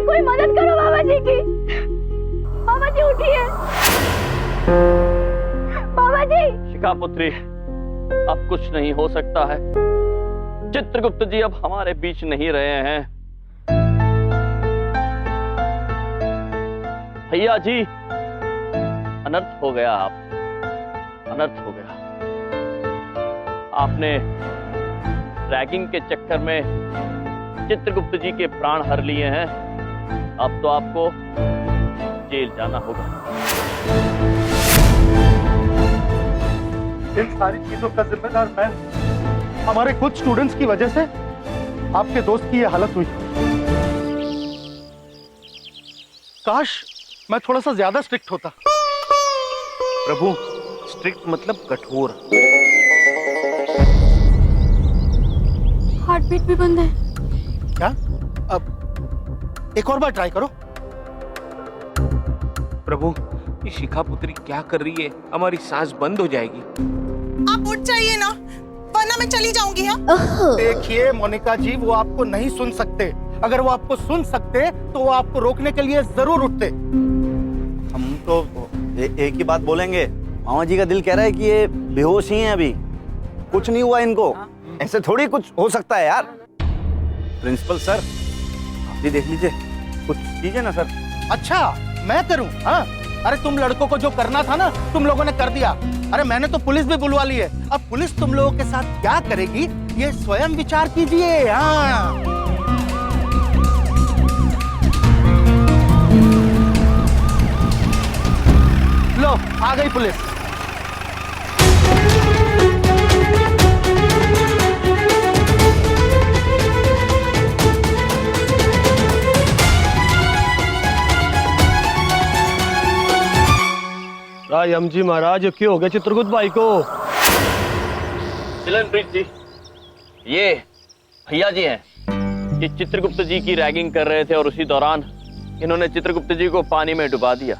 कोई मदद करो बाबा जी की। बाबा जी उठिए। बाबा जी। शिखा पुत्री, अब कुछ नहीं हो सकता है। चित्रगुप्त जी अब हमारे बीच नहीं रहे हैं। भैया जी, अनर्थ हो गया, आप अनर्थ हो गया। आपने रैगिंग के चक्कर में चित्रगुप्त जी के प्राण हर लिए हैं। अब तो आपको जेल जाना होगा। इन सारी चीजों का जिम्मेदार मैं। हमारे कुछ स्टूडेंट्स की वजह से आपके दोस्त की यह हालत हुई। काश मैं थोड़ा सा ज्यादा स्ट्रिक्ट होता। प्रभु, स्ट्रिक्ट मतलब कठोर। हार्ट बीट भी बंद है। क्या? अब एक और बार ट्राई करो। प्रभु, ये शिखा पुत्री क्या कर रही है? हमारी सांस बंद हो जाएगी। आप उठ जाइए ना, वरना मैं चली जाऊंगी। हाँ, देखिए मोनिका जी, वो आपको नहीं सुन सकते। अगर वो आपको सुन सकते तो वो आपको रोकने के लिए जरूर उठते। हम तो एक ही बात बोलेंगे। मामा जी का दिल कह रहा है कि ये बेहोश ही हैं अभी, कुछ नहीं हुआ इनको। ऐसे थोड़ी कुछ हो सकता है यार। प्रिंसिपल सर, आप भी देख लीजिए, कुछ कीजिए ना सर। अच्छा, मैं करूं? हाँ, अरे तुम लड़कों को जो करना था ना, तुम लोगों ने कर दिया। अरे मैंने तो पुलिस भी बुलवा ली है। अब पुलिस तुम लोगों के साथ क्या करेगी, ये स्वयं विचार कीजिए। हाँ, लो आ गई पुलिस। रायम जी महाराज, क्यों हो गया चित्रगुप्त भाई को? चिलनप्रीत जी, ये भैया जी हैं। ये चित्रगुप्त जी की रैगिंग कर रहे थे और उसी दौरान इन्होंने चित्रगुप्त जी को पानी में डुबा दिया।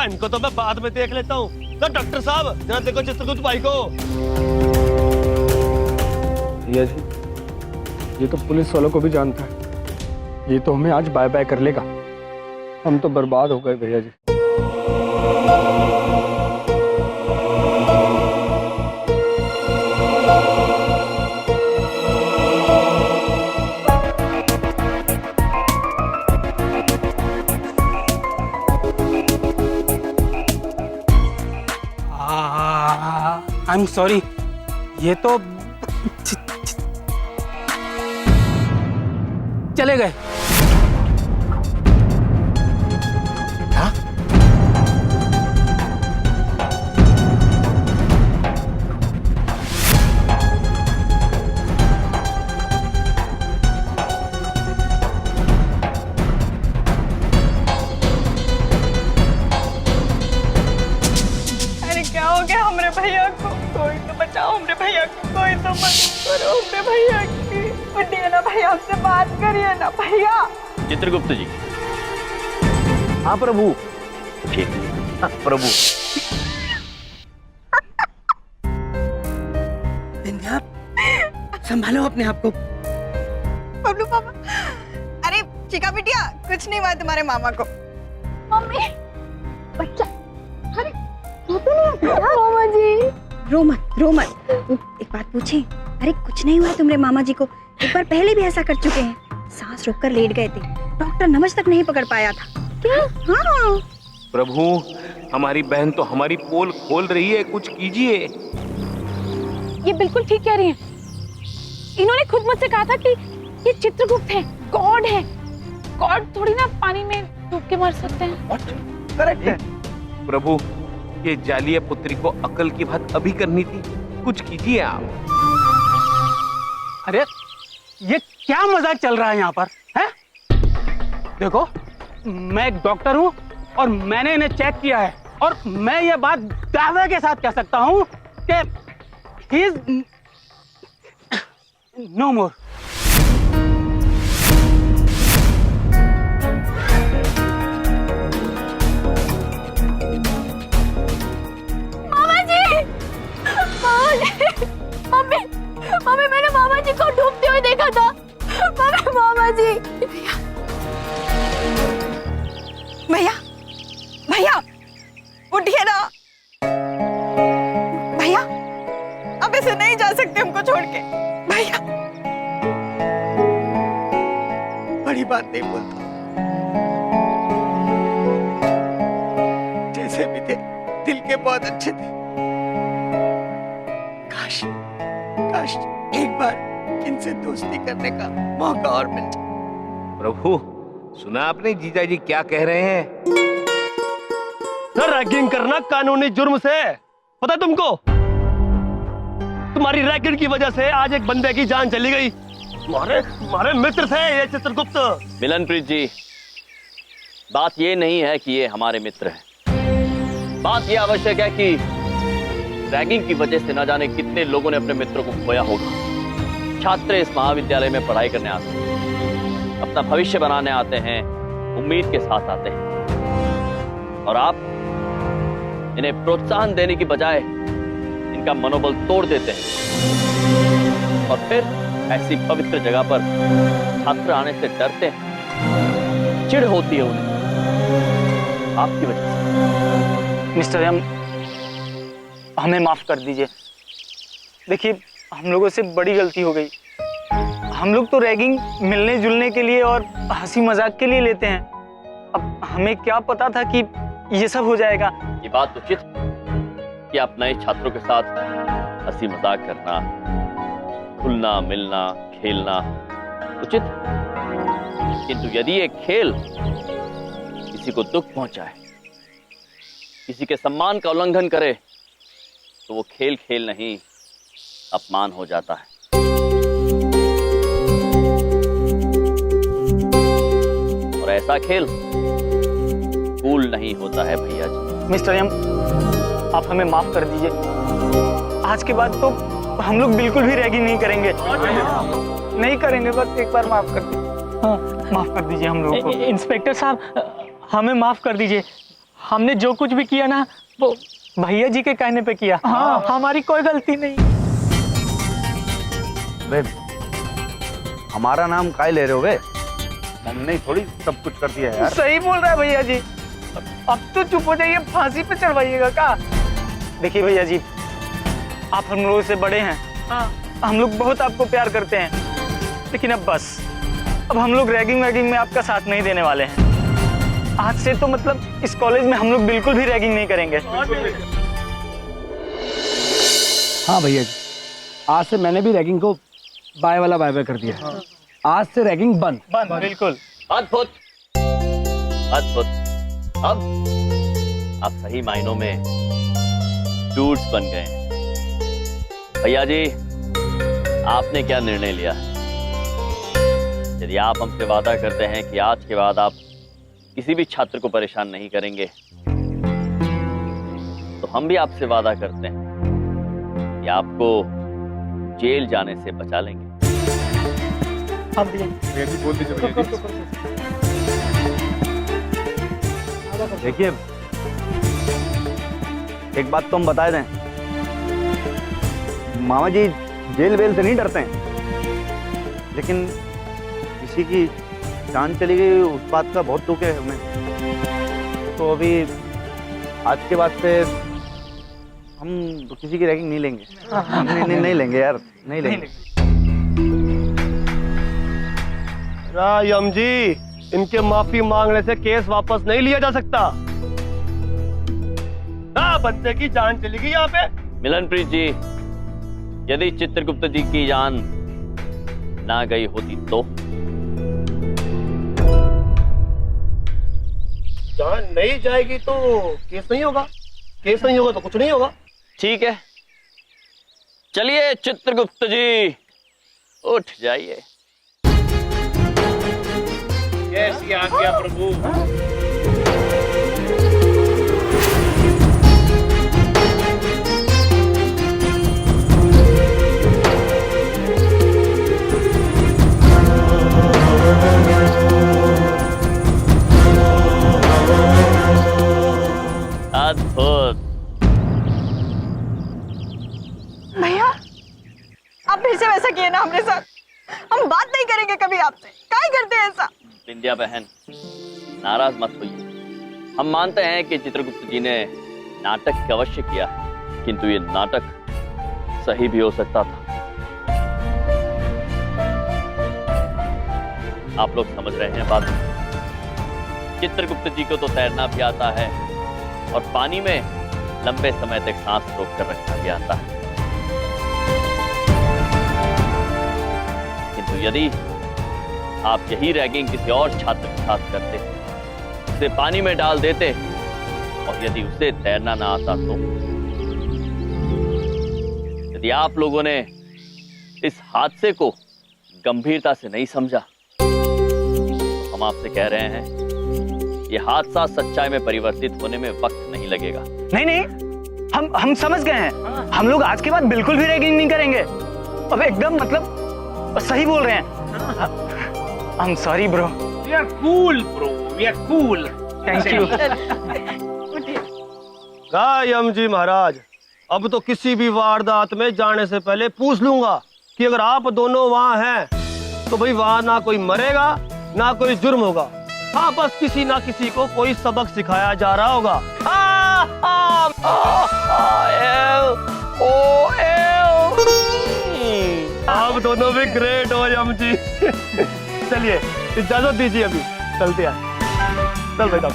इनको तो मैं बाद में देख लेता हूँ। तो डॉक्टर साहब, जरा देखो चित्रगुप्त भाई को। भैया जी, ये तो पुलिस वालों को भी जानता है। ये तो हमें आज बाय बाय कर लेगा। हम तो बर्बाद हो गए भैया जी। आई एम सॉरी, ये तो चले गए। क्या? अरे क्या हो गया हमरे भैया को? कोई तो बचाओ हमरे भैया को, कोई तो मदद करो हमरे भैया की। उठिए ना भैया, हमसे बात करिए ना भैया। चित्रगुप्त जी। हाँ प्रभु। ठीक। हाँ, प्रभु। संभालो अपने आप को। बबलू पापा, अरे चिका बिटिया, कुछ नहीं हुआ तुम्हारे मामा को। मम्मी, बच्चा, अरे तू तो नहीं आता मामा जी। रो मत। एक बात पूछे? अरे कुछ नहीं हुआ तुम्हारे मामा जी को। एक बार पहले भी ऐसा कर चुके हैं। सांस रोककर लेट गए थे, डॉक्टर नमज तक नहीं पकड़ पाया था। क्या? हाँ। प्रभु, हमारी बहन तो हमारी पोल खोल रही है, कुछ कीजिए। ये बिल्कुल ठीक कह रही हैं। इन्होंने खुद मुझसे कहा था कि ये चित्रगुप्त है, गॉड है। गॉड थोड़ी ना पानी में डूब के मर सकते हैं। करेक्ट है प्रभु, ये जालिया पुत्री को अकल की बात अभी करनी थी, कुछ कीजिए आप। अरे ये क्या मजाक चल रहा है यहाँ पर, है? देखो, मैं एक डॉक्टर हूँ और मैंने इन्हें चेक किया है, और मैं ये बात दावे के साथ कह सकता हूँ कि he is no more। Mummy, मैंने मामा जी को डूबते हुए देखा था। मामा जी। बात नहीं बोलता। जैसे भी थे दिल के बहुत अच्छे थे। काश काश एक बार इनसे दोस्ती करने का मौका और मिल जाए। प्रभु, सुना आपने जीजाजी क्या कह रहे हैं? सर, रैगिंग करना कानूनी जुर्म से, पता है तुमको? तुम्हारी रैगिंग की वजह से आज एक बंदे की जान चली गई। हमारे मित्र थे ये चित्रगुप्त। मिलनप्रीत जी, बात ये नहीं है कि ये हमारे मित्र हैं। बात ये आवश्यक है कि रैगिंग की वजह से न जाने कितने लोगों ने अपने मित्रों को खोया होगा। छात्र इस महाविद्यालय में पढ़ाई करने आते हैं, अपना भविष्य बनाने आते हैं, उम्मीद के साथ आते हैं, और आप इन्हें प्रोत्साहन देने की बजाय इनका मनोबल तोड़ देते हैं, और फिर ऐसी पवित्र जगह पर छात्र आने से डरते हैं, चिढ़ होती है उन्हें आपकी वजह से। मिस्टर एम, हमें माफ कर दीजिए। देखिए, हम लोगों से बड़ी गलती हो गई। हम लोग तो रैगिंग मिलने जुलने के लिए और हंसी मजाक के लिए लेते हैं। अब हमें क्या पता था कि ये सब हो जाएगा। ये बात उचित कि आप नए छात्रों के साथ हंसी मजाक करना, घुलना मिलना, खेलना उचित, किंतु यदि ये खेल किसी को दुख पहुंचाए, किसी के सम्मान का उल्लंघन करे, तो वो खेल खेल नहीं, अपमान हो जाता है। और ऐसा खेल कूल नहीं होता है भैया जी। मिस्टर एम, आप हमें माफ कर दीजिए। आज के बाद तो हम लोग बिल्कुल भी रैगिंग नहीं करेंगे। नहीं करेंगे, बस एक बार माफ कर दीजिए। हाँ, माफ कर दीजिए हम लोगों को। इंस्पेक्टर साहब, हमें माफ कर दीजिए। हमने जो कुछ भी किया ना, वो भैया जी के कहने पे किया। हाँ, हमारी कोई गलती नहीं। बे, हमारा नाम काहे ले रहे हो बे? हमने थोड़ी सब कुछ कर दिया है यार। सही बोल रहा है भैया जी। अब तो चुप हो जाइए, फांसी पे चढ़वाइएगा का? देखिए भैया जी, आप हम लोगों से बड़े हैं। हम लोग बहुत आपको प्यार करते हैं, लेकिन अब बस, अब हम लोग रैगिंग वैगिंग में आपका साथ नहीं देने वाले हैं। आज से तो मतलब इस कॉलेज में हम लोग बिल्कुल भी रैगिंग नहीं करेंगे। हाँ भैया जी, आज से मैंने भी रैगिंग को बाय वाला बाय बाय कर दिया। आज से रैगिंग बंद। बिल्कुल। अद्भुत अद्भुत। अब आप सही मायनों में डूड्स बन गए हैं। भैया जी, आपने क्या निर्णय लिया? यदि आप हमसे वादा करते हैं कि आज के बाद आप किसी भी छात्र को परेशान नहीं करेंगे, तो हम भी आपसे वादा करते हैं कि आपको जेल जाने से बचा लेंगे। हम भी बोल दीजिए भैया जी। देखिए, एक बात तो हम बता दें, मामा जी जेल वेल से नहीं डरते हैं, लेकिन किसी की जान चली गई उस बात का बहुत दुख है हमें। तो अभी आज के बाद से हम किसी की रैगिंग नहीं लेंगे। नहीं लेंगे यार, नहीं लेंगे। रायम जी, इनके माफी मांगने से केस वापस नहीं लिया जा सकता। बंदे की जान चली गई यहाँ पे। मिलनप्रीत जी, यदि चित्रगुप्त जी की जान ना गई होती तो? जान नहीं जाएगी तो केस नहीं होगा, केस नहीं होगा तो कुछ नहीं होगा। ठीक है, चलिए चित्रगुप्त जी, उठ जाइए। कैसी आज्ञा प्रभु। अद्भुत। भैया, आप फिर से वैसा किए ना हमारे साथ। हम बात नहीं करेंगे कभी आपसे। काहे करते हैं ऐसा? विंध्या बहन, नाराज मत होइए। हम मानते हैं कि चित्रगुप्त जी ने नाटक अवश्य किया, किंतु ये नाटक सही भी हो सकता था। आप लोग समझ रहे हैं बात? चित्रगुप्त जी को तो तैरना भी आता है और पानी में लंबे समय तक सांस रोक कर रखना भी आता है। किंतु यदि आप यही रैगिंग किसी और छात्र के साथ करते, उसे पानी में डाल देते और यदि उसे तैरना ना आता तो? यदि आप लोगों ने इस हादसे को गंभीरता से नहीं समझा तो हम आपसे कह रहे हैं, यह हादसा सच्चाई में परिवर्तित होने में वक्त नहीं लगेगा। नहीं, हम समझ गए हैं। हम लोग आज के बाद बिल्कुल भी रैगिंग नहीं करेंगे। अब एकदम मतलब सही बोल रहे हैं। I'm sorry bro. We are cool bro. We are cool. Thank you. यम जी महाराज, अब तो किसी भी वारदात में जाने से पहले पूछ लूंगा कि अगर आप दोनों वहाँ हैं तो भाई वहाँ ना कोई मरेगा ना कोई जुर्म होगा। हाँ, बस किसी ना किसी को कोई सबक सिखाया जा रहा होगा। आप दोनों भी ग्रेट हो यम जी। चलिए इजाजत दीजिए, अभी चलते हैं। चल बेटा।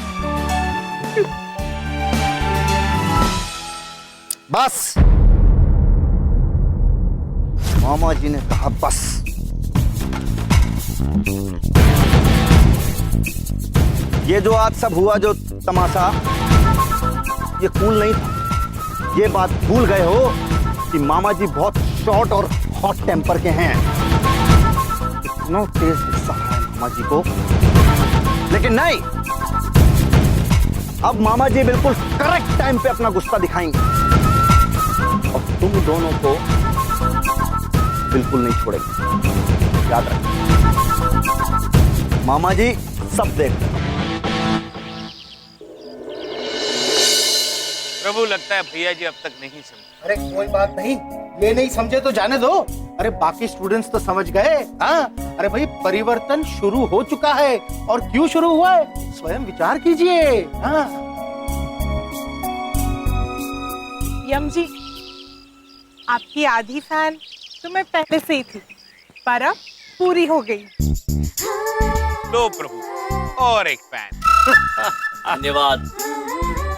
बस, मामा जी ने कहा बस। ये जो आज सब हुआ जो तमाशा, ये कूल नहीं था। ये बात भूल गए हो कि मामा जी बहुत शॉर्ट और हॉट टेम्पर के हैं। इतना तेज गुस्सा है मामा जी को, लेकिन नहीं, अब मामा जी बिल्कुल करेक्ट टाइम पे अपना गुस्सा दिखाएंगे और तुम दोनों को बिल्कुल नहीं छोड़ेंगे। याद रखना, मामा जी सब देख रहे हैं। प्रभु, लगता है भैया जी अब तक नहीं समझे। अरे कोई बात नहीं, ये नहीं समझे तो जाने दो। अरे बाकी स्टूडेंट्स तो समझ गए। हाँ, अरे भाई परिवर्तन शुरू हो चुका है। और क्यों शुरू हुआ है, स्वयं विचार कीजिए। हाँ। यम जी, आपकी आधी फैन तो मैं पहले से ही थी, पर अब पूरी हो गई। लो प्रभु, और एक फैन। धन्यवाद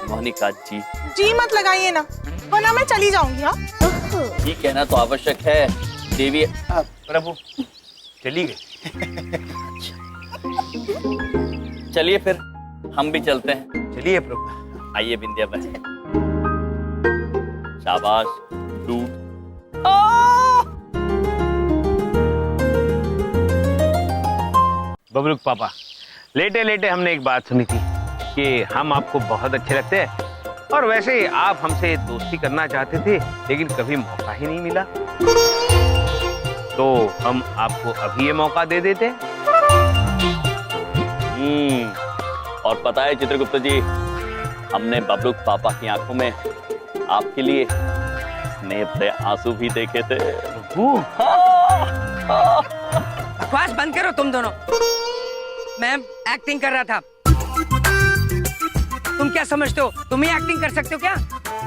मोनिका जी। जी मत लगाइए ना, वरना मैं चली जाऊंगी। हाँ, ये कहना तो आवश्यक है देवी। प्रभु चली गई। चलिए फिर हम भी चलते हैं। चलिए प्रभु। आइए बिंदिया बहन। शाबाश दूध। बबलूक पापा, लेटे लेटे हमने एक बात सुनी थी कि हम आपको बहुत अच्छे लगते हैं और वैसे आप हमसे दोस्ती करना चाहते थे, लेकिन कभी मौका ही नहीं मिला। तो हम आपको अभी ये मौका दे देते। और पता है चित्रगुप्त जी, हमने बबलूक पापा की आंखों में आपके लिए स्नेह भरे आंसू भी देखे थे। बकवास बंद करो तुम दोनों। मैं एक्टिंग कर रहा था। तुम क्या समझते हो, तुम ही एक्टिंग कर सकते हो क्या?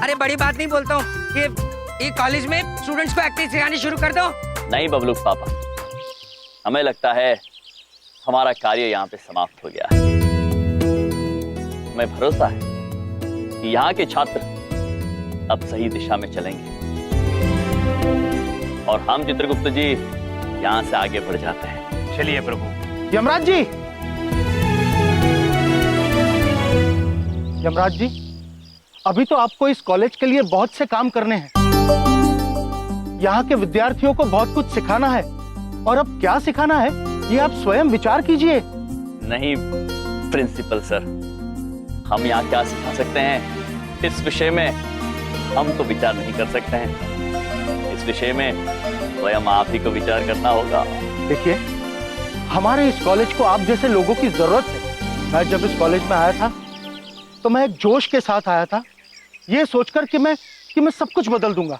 अरे बड़ी बात नहीं बोलता हूँ कि ये कॉलेज में स्टूडेंट्स को एक्टिंग सिखानी शुरू कर दो। नहीं बबलूक पापा, हमें लगता है हमारा कार्य यहाँ पे समाप्त हो गया है। हमें भरोसा है कि यहाँ के छात्र अब सही दिशा में चलेंगे और हम चित्रगुप्त जी यहाँ से आगे बढ़ जाते हैं। चलिए प्रभु। यमराज जी, यमराज जी, अभी तो आपको इस कॉलेज के लिए बहुत से काम करने हैं। यहाँ के विद्यार्थियों को बहुत कुछ सिखाना है और अब क्या सिखाना है ये आप स्वयं विचार कीजिए। नहीं प्रिंसिपल सर, हम यहाँ क्या सिखा सकते हैं इस विषय में हम तो विचार नहीं कर सकते हैं। इस विषय में स्वयं आप ही को विचार करना होगा। देखिए, हमारे इस कॉलेज को आप जैसे लोगों की जरूरत है। मैं जब इस कॉलेज में आया था तो मैं एक जोश के साथ आया था, ये सोचकर कि मैं सब कुछ बदल दूंगा,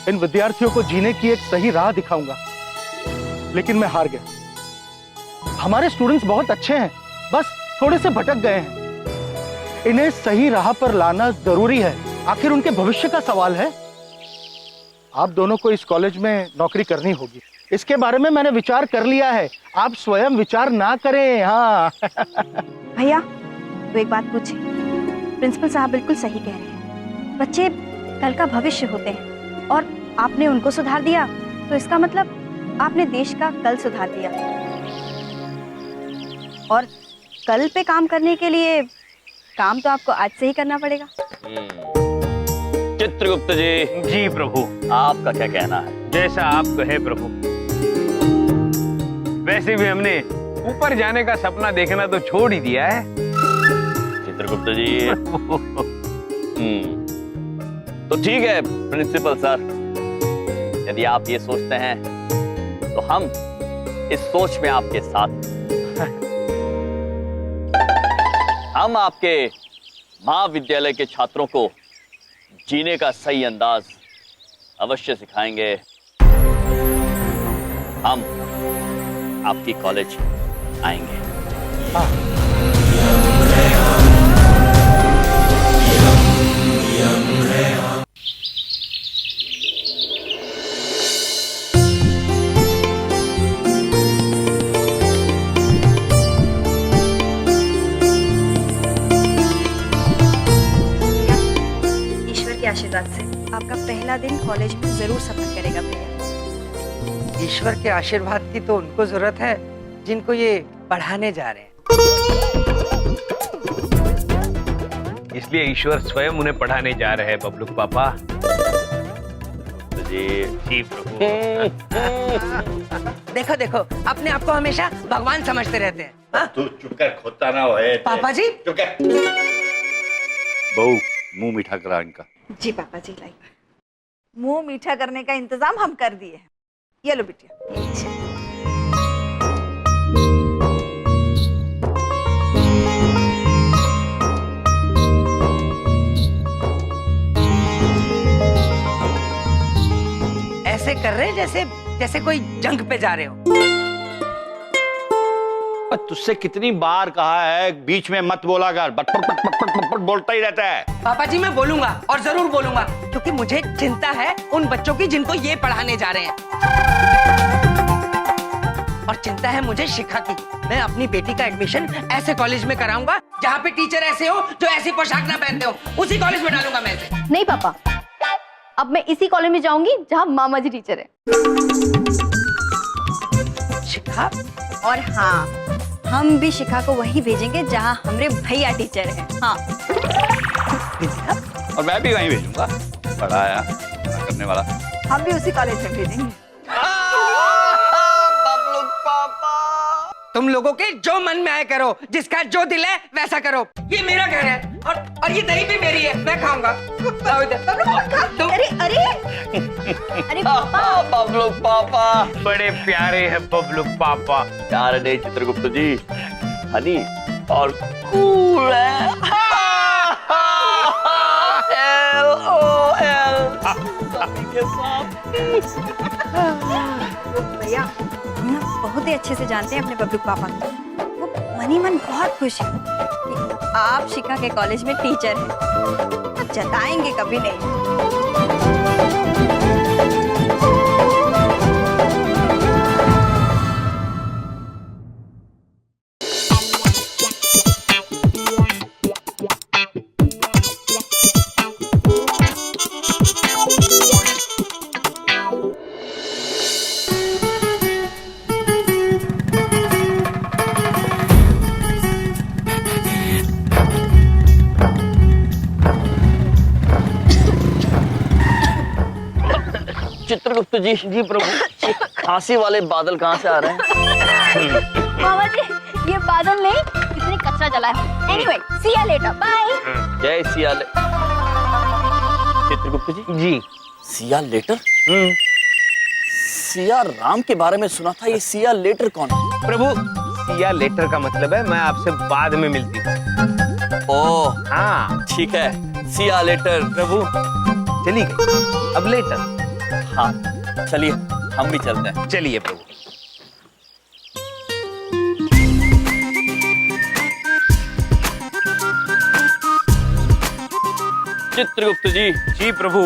इन विद्यार्थियों को जीने की एक सही राह दिखाऊंगा। लेकिन मैं हार गया। हमारे स्टूडेंट्स बहुत अच्छे हैं, बस थोड़े से भटक गए हैं। इन्हें सही राह पर लाना जरूरी है, आखिर उनके भविष्य का सवाल है। आप दोनों को इस कॉलेज में नौकरी करनी होगी। इसके बारे में मैंने विचार कर लिया है, आप स्वयं विचार ना करें। हाँ भैया तो एक बात पूछे, प्रिंसिपल साहब बिल्कुल सही कह रहे हैं, बच्चे कल का भविष्य होते हैं और आपने उनको सुधार दिया तो इसका मतलब आपने देश का कल सुधार दिया। और कल पे काम करने के लिए काम तो आपको आज से ही करना पड़ेगा। चित्रगुप्त जी। जी प्रभु। आपका क्या कहना है? जैसा आप कहे प्रभु। वैसे भी हमने ऊपर जाने का सपना देखना तो छोड़ ही दिया है। चित्रगुप्त जी। तो ठीक है प्रिंसिपल सर, यदि आप ये सोचते हैं तो हम इस सोच में आपके साथ हम आपके महाविद्यालय के छात्रों को जीने का सही अंदाज अवश्य सिखाएंगे। हम आपकी कॉलेज आएंगे। ईश्वर के आशीर्वाद से आपका पहला दिन कॉलेज में जरूर सफर करेगा भैया। ईश्वर के आशीर्वाद की तो उनको जरूरत है जिनको ये पढ़ाने जा रहे हैं। इसलिए ईश्वर स्वयं उन्हें पढ़ाने जा रहे हैं बबलू पापा। जी प्रभु। देखो देखो, अपने आप को हमेशा भगवान समझते रहते हैं। हाँ? तू चुप कर, खोता ना होए। पापा जी चुप कर। बहू मुंह मीठा करा इनका। जी पापा जी लाई। मुंह मीठा करने का इंतजाम हम कर दिए हैं। ये लो बिटिया। ऐसे कर रहे हैं जैसे जैसे कोई जंग पे जा रहे हो। तुझसे कितनी बार कहा है बीच में मत बोला कर, बटपट पट पट पट बोलता ही रहता है। पापा जी मैं बोलूंगा और जरूर बोलूंगा, क्योंकि मुझे चिंता है उन बच्चों की जिनको ये पढ़ाने जा रहे हैं, और चिंता है मुझे शिखा की। मैं अपनी बेटी का एडमिशन ऐसे कॉलेज में कराऊंगा जहाँ पे टीचर ऐसे हो जो ऐसी पोशाक ना पहनते हो, उसी कॉलेज में डालूंगा मैं इसे। नहीं पापा, अब मैं इसी कॉलेज में जाऊंगी जहाँ मामा जी टीचर है। शिखा? और हाँ, हम भी शिखा को वहीं भेजेंगे जहाँ हमारे भैया टीचर हैं। हाँ। और मैं भी वहीं भेजूंगा, पढ़ाया करने वाला। हम भी उसी कॉलेज में भेजेंगे। तुम लोगों के जो मन में आए करो, जिसका जो दिल है वैसा करो। ये मेरा घर है और ये दही भी मेरी है, मैं खाऊंगा। अरे अरे अरे पापा। बबलू पापा बड़े प्यारे हैं बबलू पापा। प्यारे नहीं चित्रगुप्त जी, हनी और कूल है। भैया हम ना बहुत ही अच्छे से जानते हैं अपने बबलू पापा को। वो मन ही मन बहुत खुश है कि आप शिखा के कॉलेज में टीचर हैं। जताएंगे कभी नहीं। चित्रगुप्त जी। जी प्रभु। खांसी वाले बादल कहाँ से आ रहे हैं? मामा जी ये बादल नहीं, इसने कचरा जलाया है। Anyway, see you later, bye. जय सिया चित्रगुप्त जी। जी। सिया लेटर? सिया राम के बारे में सुना था, ये सिया लेटर कौन है? प्रभु सिया लेटर का मतलब है मैं आपसे बाद में मिलती हूँ। ओह हाँ ठीक है, सिया लेटर। प्रभु चली गई, अब लेटर। हाँ चलिए हम भी चलते हैं। चलिए प्रभु। चित्रगुप्त जी। जी प्रभु।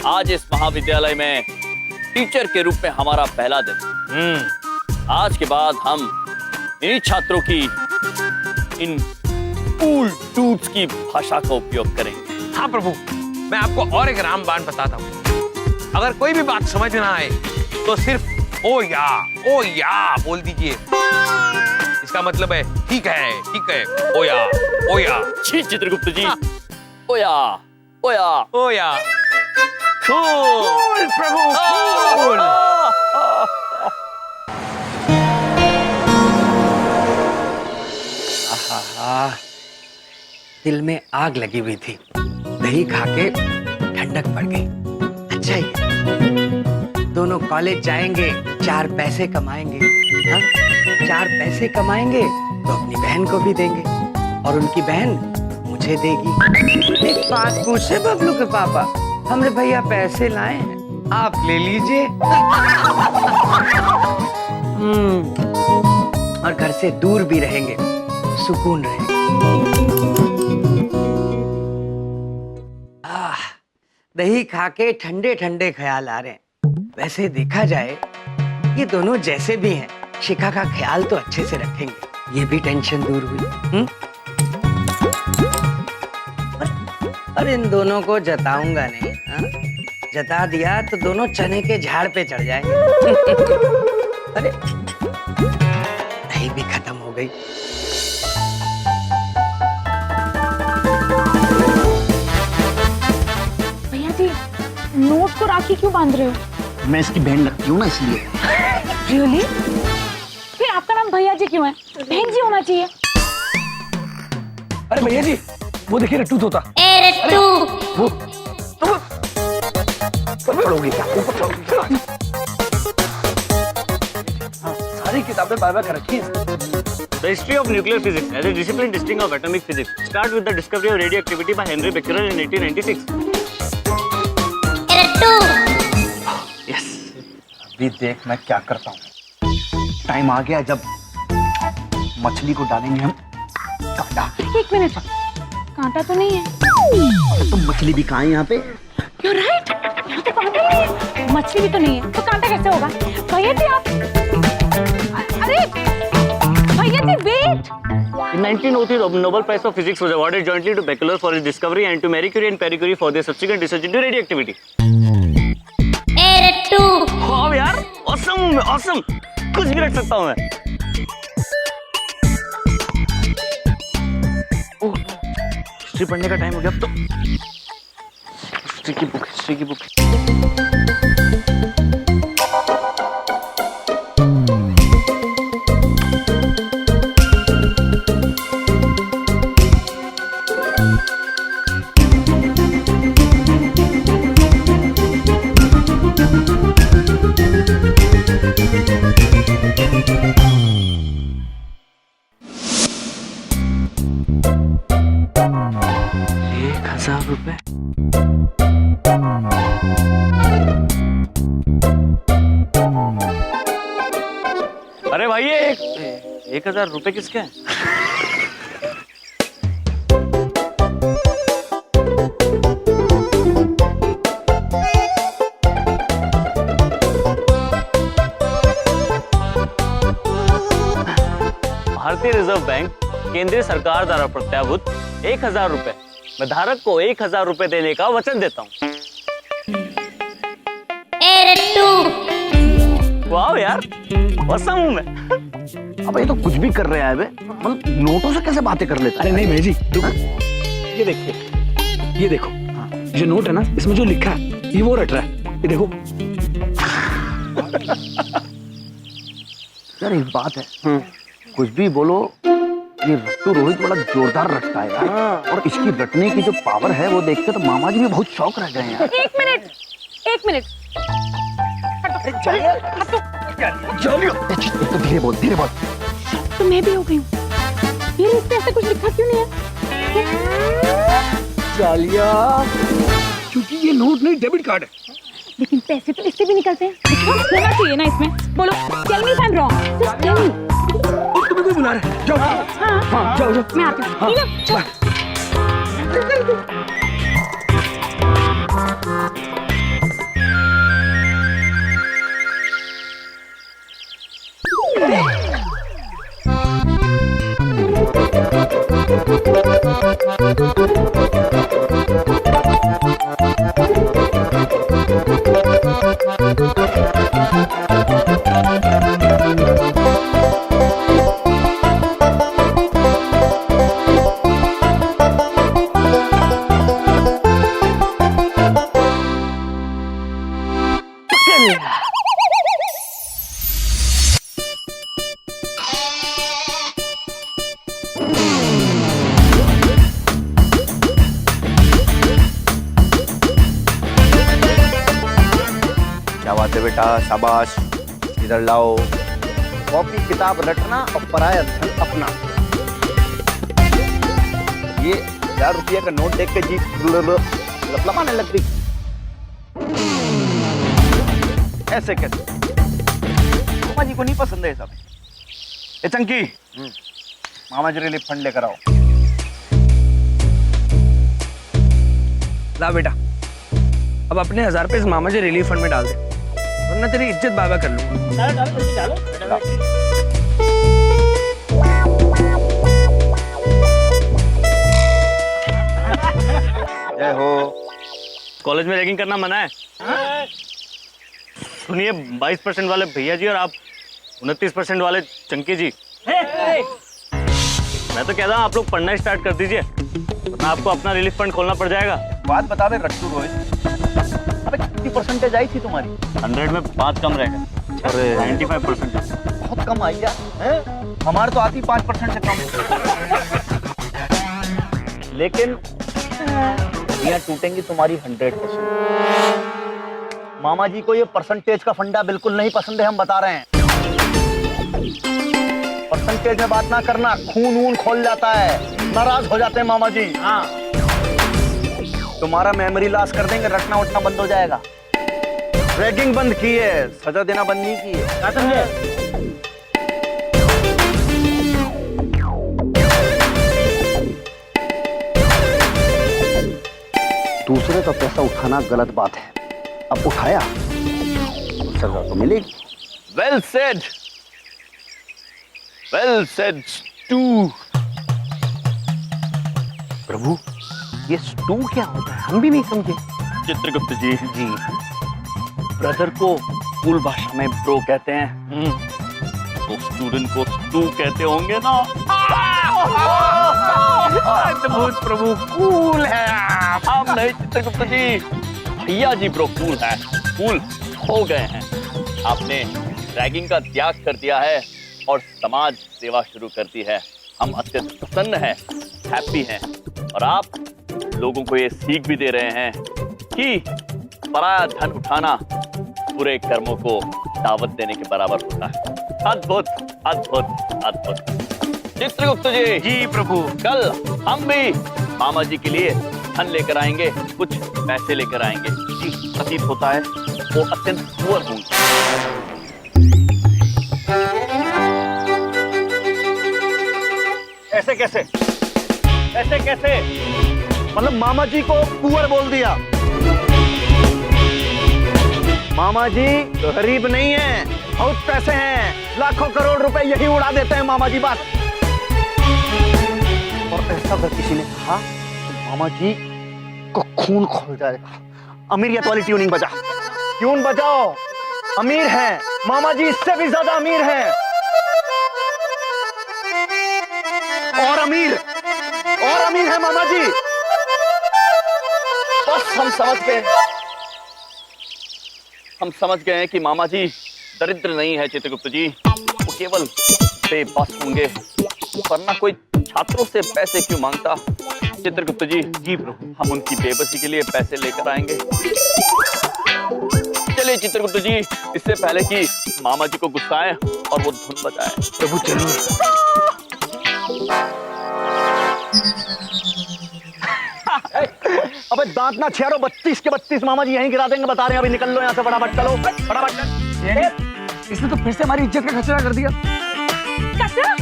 आज इस महाविद्यालय में टीचर के रूप में हमारा पहला दिन। आज के बाद हम इन्हीं छात्रों की इन कूल टूट्स की भाषा का उपयोग करेंगे। हाँ प्रभु, मैं आपको और एक रामबाण बताता हूँ। अगर कोई भी बात समझ ना आए तो सिर्फ ओ या बोल दीजिए। इसका मतलब है ठीक है, ओ या। छी चित्रगुप्त जी। ओ या। कूल प्रभु, कूल। दिल में आग लगी हुई थी, दही खा के ठंडक पड़ गई। अच्छा ही दोनों कॉलेज जाएंगे, 4 पैसे कमाएंगे। हाँ? 4 पैसे कमाएंगे तो अपनी बहन को भी देंगे और उनकी बहन मुझे देगी। एक बात पूछे बबलू के पापा, हमरे भैया पैसे लाए हैं, आप ले लीजिए। और घर से दूर भी रहेंगे, सुकून रहेगा। दही खा के ठंडे ठंडे ख्याल आ रहे हैं। वैसे देखा जाए ये दोनों जैसे भी हैं, शिखा का ख्याल तो अच्छे से रखेंगे। ये भी टेंशन दूर हुई। और इन दोनों को जताऊंगा नहीं। हा? जता दिया तो दोनों चने के झाड़ पे चढ़ जाएंगे। अरे दही भी खत्म हो गई। नोट को राखी क्यों बांध रहे हो? मैं इसकी बहन लगती हूँ ना, इसलिए। Really? फिर आपका नाम भैया जी क्यों है? बहन जी होना चाहिए। अरे भैया जी, वो देखिए रट्टू तोता। रट्टू। वो तुम पढ़ोगी क्या? सारी किताबें बाय-बाय कर रखी हैं। The history of nuclear physics as a discipline distinct of atomic physics start with the discovery of radioactivity by Henry Becquerel in 1896. Yes, अभी देख मैं क्या करता हूँ। टाइम आ गया जब मछली को डालेंगे हम कांटा। 1 मिनट, कांटा तो नहीं है। तो मछली भी कहाँ है यहाँ पे? You're right, यहाँ तो कांटा नहीं है, मछली भी तो नहीं है, तो कांटा कैसे होगा? भैया जी आप, अरे भैया जी wait. In 1903, the Nobel Prize of Physics was awarded jointly to Becquerel for his discovery and to Marie Curie and Pierre Curie for their subsequent research into radioactivity. वाह यार, awesome, कुछ भी रख सकता हूँ मैं। ओह, हिस्ट्री पढ़ने का टाइम हो गया अब तो। हिस्ट्री की बुक। ₹1000। अरे भाई ये 1000 रुपए किसके हैं? भारतीय रिजर्व बैंक केंद्रीय सरकार द्वारा प्रत्याभूत 1000 रुपए मैं धारक को 1000 रुपए देने का वचन देता हूँ। वाह यार, औसम हूँ मैं। अब ये तो कुछ भी कर रहे हैं बे, मतलब नोटों से कैसे बातें कर लेता है? अरे नहीं भाई जी, ये देखिए, ये देखो, ये नोट है ना, इसमें जो लिखा है ये वो रट रहा है, ये देखो। यार एक बात है, कुछ भी बोलो, ये रट्टू रोहित बड़ा जोरदार रटता है यार। और इसकी रटने की जो पावर है वो देख के तो मामा जी भी बहुत शौक रह गए हैं। 1 मिनट। तो धीरे बोल। तो मैं भी हो गई हूँ। फिर इस पे ऐसा कुछ लिखा क्यों नहीं है? जालिया, क्योंकि ये नोट नहीं डेबिट कार्ड है। लेकिन पैसे तो इससे भी निकलते हैं। कुछ होना चाहिए ना इसमें। बोलो, tell me if I'm wrong. Just tell me. तुम्हें कोई बुला रहा है, जाओ। हाँ, जाओ। मैं आती हूँ। हाँ, क्या बात है बेटा, शाबाश। इधर लाओ। कॉपी किताब रटना और पराया धन अपना। ये 1000 रुपये का नोट देख के जी लपलपाने लग रही। ऐसे कैसे? मामा जी को नहीं पसंद है सब। ए चंकी, मामा जी रिलीफ फंड लेकर आओ। ला बेटा, अब अपने 1000 रुपए इस मामा जी रिलीफ फंड में डाल दे, वरना तेरी इज्जत बाबा कर लूंगा। जय हो। कॉलेज में रैगिंग करना मना है। सुनिए, 22% वाले भैया जी और आप 29% वाले चंकी जी। मैं तो कहता हूँ आप लोग पढ़ना स्टार्ट कर दीजिए, वरना आपको अपना रिलीफ फंड खोलना पड़ जाएगा। बात बता दे रट्टू रोहित, अबे कितनी परसेंटेज आई थी तुम्हारी? 100 में 5 कम रह गए। अरे 95%। बहुत कम आई यार। हमारे तो आती 5% से कम। लेकिन यहाँ टूटेंगी तुम्हारी 100%। मामा जी को ये परसेंटेज का फंडा बिल्कुल नहीं पसंद है, हम बता रहे हैं। परसेंटेज में बात ना करना, खून वून खोल जाता है, नाराज हो जाते हैं मामा जी। हाँ, तुम्हारा मेमोरी लॉस कर देंगे, रटना उठना बंद हो जाएगा। रैगिंग बंद की है, सजा देना बंद नहीं की है। क्या समझे? दूसरे का पैसा उठाना गलत बात है, अब उठाया तो सजा तो मिलेगी। Well said, well said stew. प्रभु, ये स्टू क्या होता है, हम भी नहीं समझे। चित्रगुप्त जी, ब्रदर को स्कूल भाषा में ब्रो कहते हैं, तो स्टूडेंट को स्टू कहते होंगे ना। अद्भुत प्रभु, कूल है आप। हम नहीं चित्रगुप्त जी, भैया जी ब्रो कूल है, कूल हो गए हैं। आपने रैगिंग का त्याग कर दिया है और समाज सेवा शुरू कर दी है। हम अत्यंत प्रसन्न हैं, हैप्पी हैं, और आप लोगों को ये सीख भी दे रहे हैं कि पराया धन उठाना बुरे कर्मों को दावत देने के बराबर होता है। अद्भुत अद्भुत अद्भुत। चित्रगुप्त जी। जी प्रभु। कल हम भी मामा जी के लिए धन लेकर आएंगे, कुछ पैसे लेकर आएंगे। जी, प्रतीत होता है वो अत्यंत पुअर होंगे। ऐसे कैसे? ऐसे कैसे? मतलब मामा जी को पुअर बोल दिया। मामा जी गरीब नहीं है, बहुत पैसे हैं, लाखों करोड़ रुपए यही उड़ा देते हैं मामा जी बात। और ऐसा अगर किसी ने कहा तो मामा जी को खून खोल जाएगा। अमीरियत वाली ट्यूनिंग बजा, ट्यून बजाओ। अमीर है मामा जी, इससे भी ज्यादा अमीर है। और अमीर है मामा जी। बस हम समझ गए हैं कि मामा जी दरिद्र नहीं है चित्रगुप्त जी, वो केवल बेबस होंगे, वरना कोई छात्रों से पैसे क्यों मांगता। चित्रगुप्त जी। जी प्रभु, हम उनकी बेबसी के लिए पैसे लेकर आएंगे। चलिए चित्रगुप्त जी, इससे पहले कि मामा जी को गुस्साएं और वो धुन बजाएं। प्रभु चलिए। अबे दांत ना छेड़ो, 32 के 32 मामा जी यहीं गिरा देंगे, बता रहे हैं। अभी निकल लो यहाँ से, फटाफट चलो, फटाफट। इसने तो फिर से हमारी इज्जत का कचरा कर दिया। कचरा?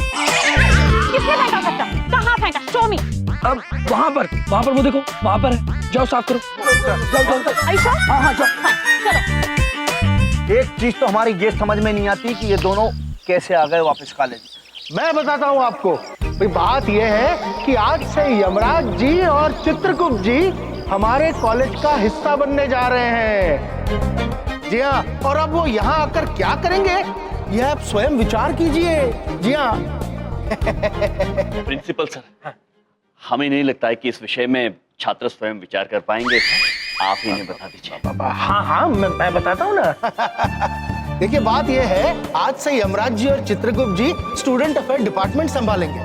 किसने फेंका कचरा? कहाँ फेंका? शो मी। अब वहाँ पर वो देखो, वहाँ पर है, जाओ साफ करो। आयशा? हाँ, चलो। एक चीज तो हमारी ये समझ में नहीं आती कि ये दोनों कैसे आ गए वापस कॉलेज? मैं बताता हूँ आपको। भाई बात यह है कि आज से यमराज जी और चित्रगुप्त जी हमारे कॉलेज का हिस्सा बनने जा रहे हैं। जी हाँ, और अब वो यहाँ आकर क्या करेंगे यह आप स्वयं विचार कीजिए। जी हाँ। प्रिंसिपल सर, हमें नहीं लगता है कि इस विषय में छात्र स्वयं विचार कर पाएंगे। आप ही इन्हें बता दीजिए। हाँ हाँ, मैं बताता हूँ ना। देखिए बात यह है, आज से यमराज जी और चित्रगुप्त जी स्टूडेंट अफेयर डिपार्टमेंट संभालेंगे।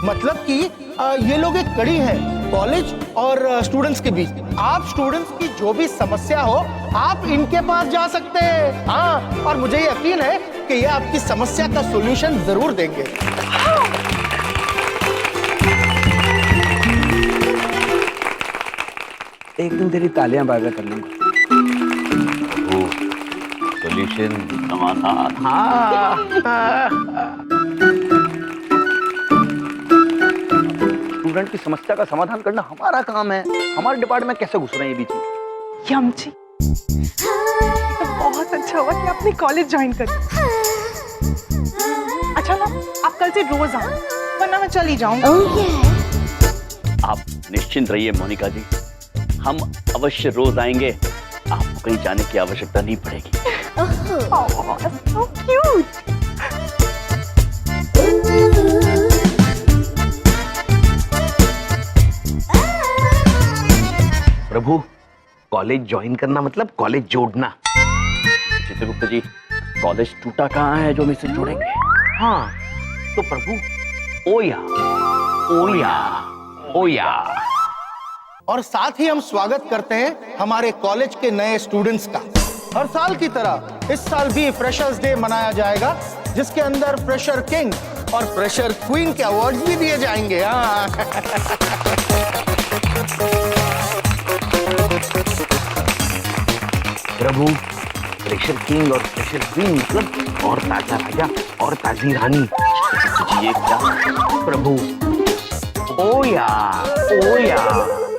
मतलब कि ये लोग एक कड़ी हैं कॉलेज और स्टूडेंट्स के बीच। आप स्टूडेंट्स की जो भी समस्या हो आप इनके पास जा सकते हैं। हाँ, और मुझे यकीन है कि ये आपकी समस्या का सॉल्यूशन जरूर देंगे। एक दिन तेरी तालियां बाजा कर लूंगा। सॉल्यूशन समाधान। हाँ। स्टूडेंट की समस्या का समाधान करना हमारा काम है। हमारे डिपार्टमेंट कैसे घुस रहे हैं बीच में? यम जी, तो बहुत अच्छा हुआ कि आपने कॉलेज ज्वाइन कर। अच्छा ना, आप कल से रोज आओ, वरना मैं चली जाऊंगी। आप निश्चिंत रहिए मोनिका जी, हम अवश्य रोज आएंगे। आपको कहीं जाने की आवश्यकता नहीं पड़ेगी। so cute. प्रभु, कॉलेज ज्वाइन करना मतलब कॉलेज जोड़ना। चित्रगुप्त जी, कॉलेज टूटा कहाँ है जो हम इसे जोड़ेंगे? हाँ, तो प्रभु ओया ओया ओया। और साथ ही हम स्वागत करते हैं हमारे कॉलेज के नए स्टूडेंट्स का। हर साल की तरह इस साल भी फ्रेशर्स डे मनाया जाएगा, जिसके अंदर फ्रेशर किंग और फ्रेशर क्वीन के अवार्ड भी दिए जाएंगे। हाँ। प्रभु, फ्रेशर किंग और फ्रेशर क्वीन मतलब और ताजा राजा और ताजी रानी। ये क्या? प्रभु ओया ओया।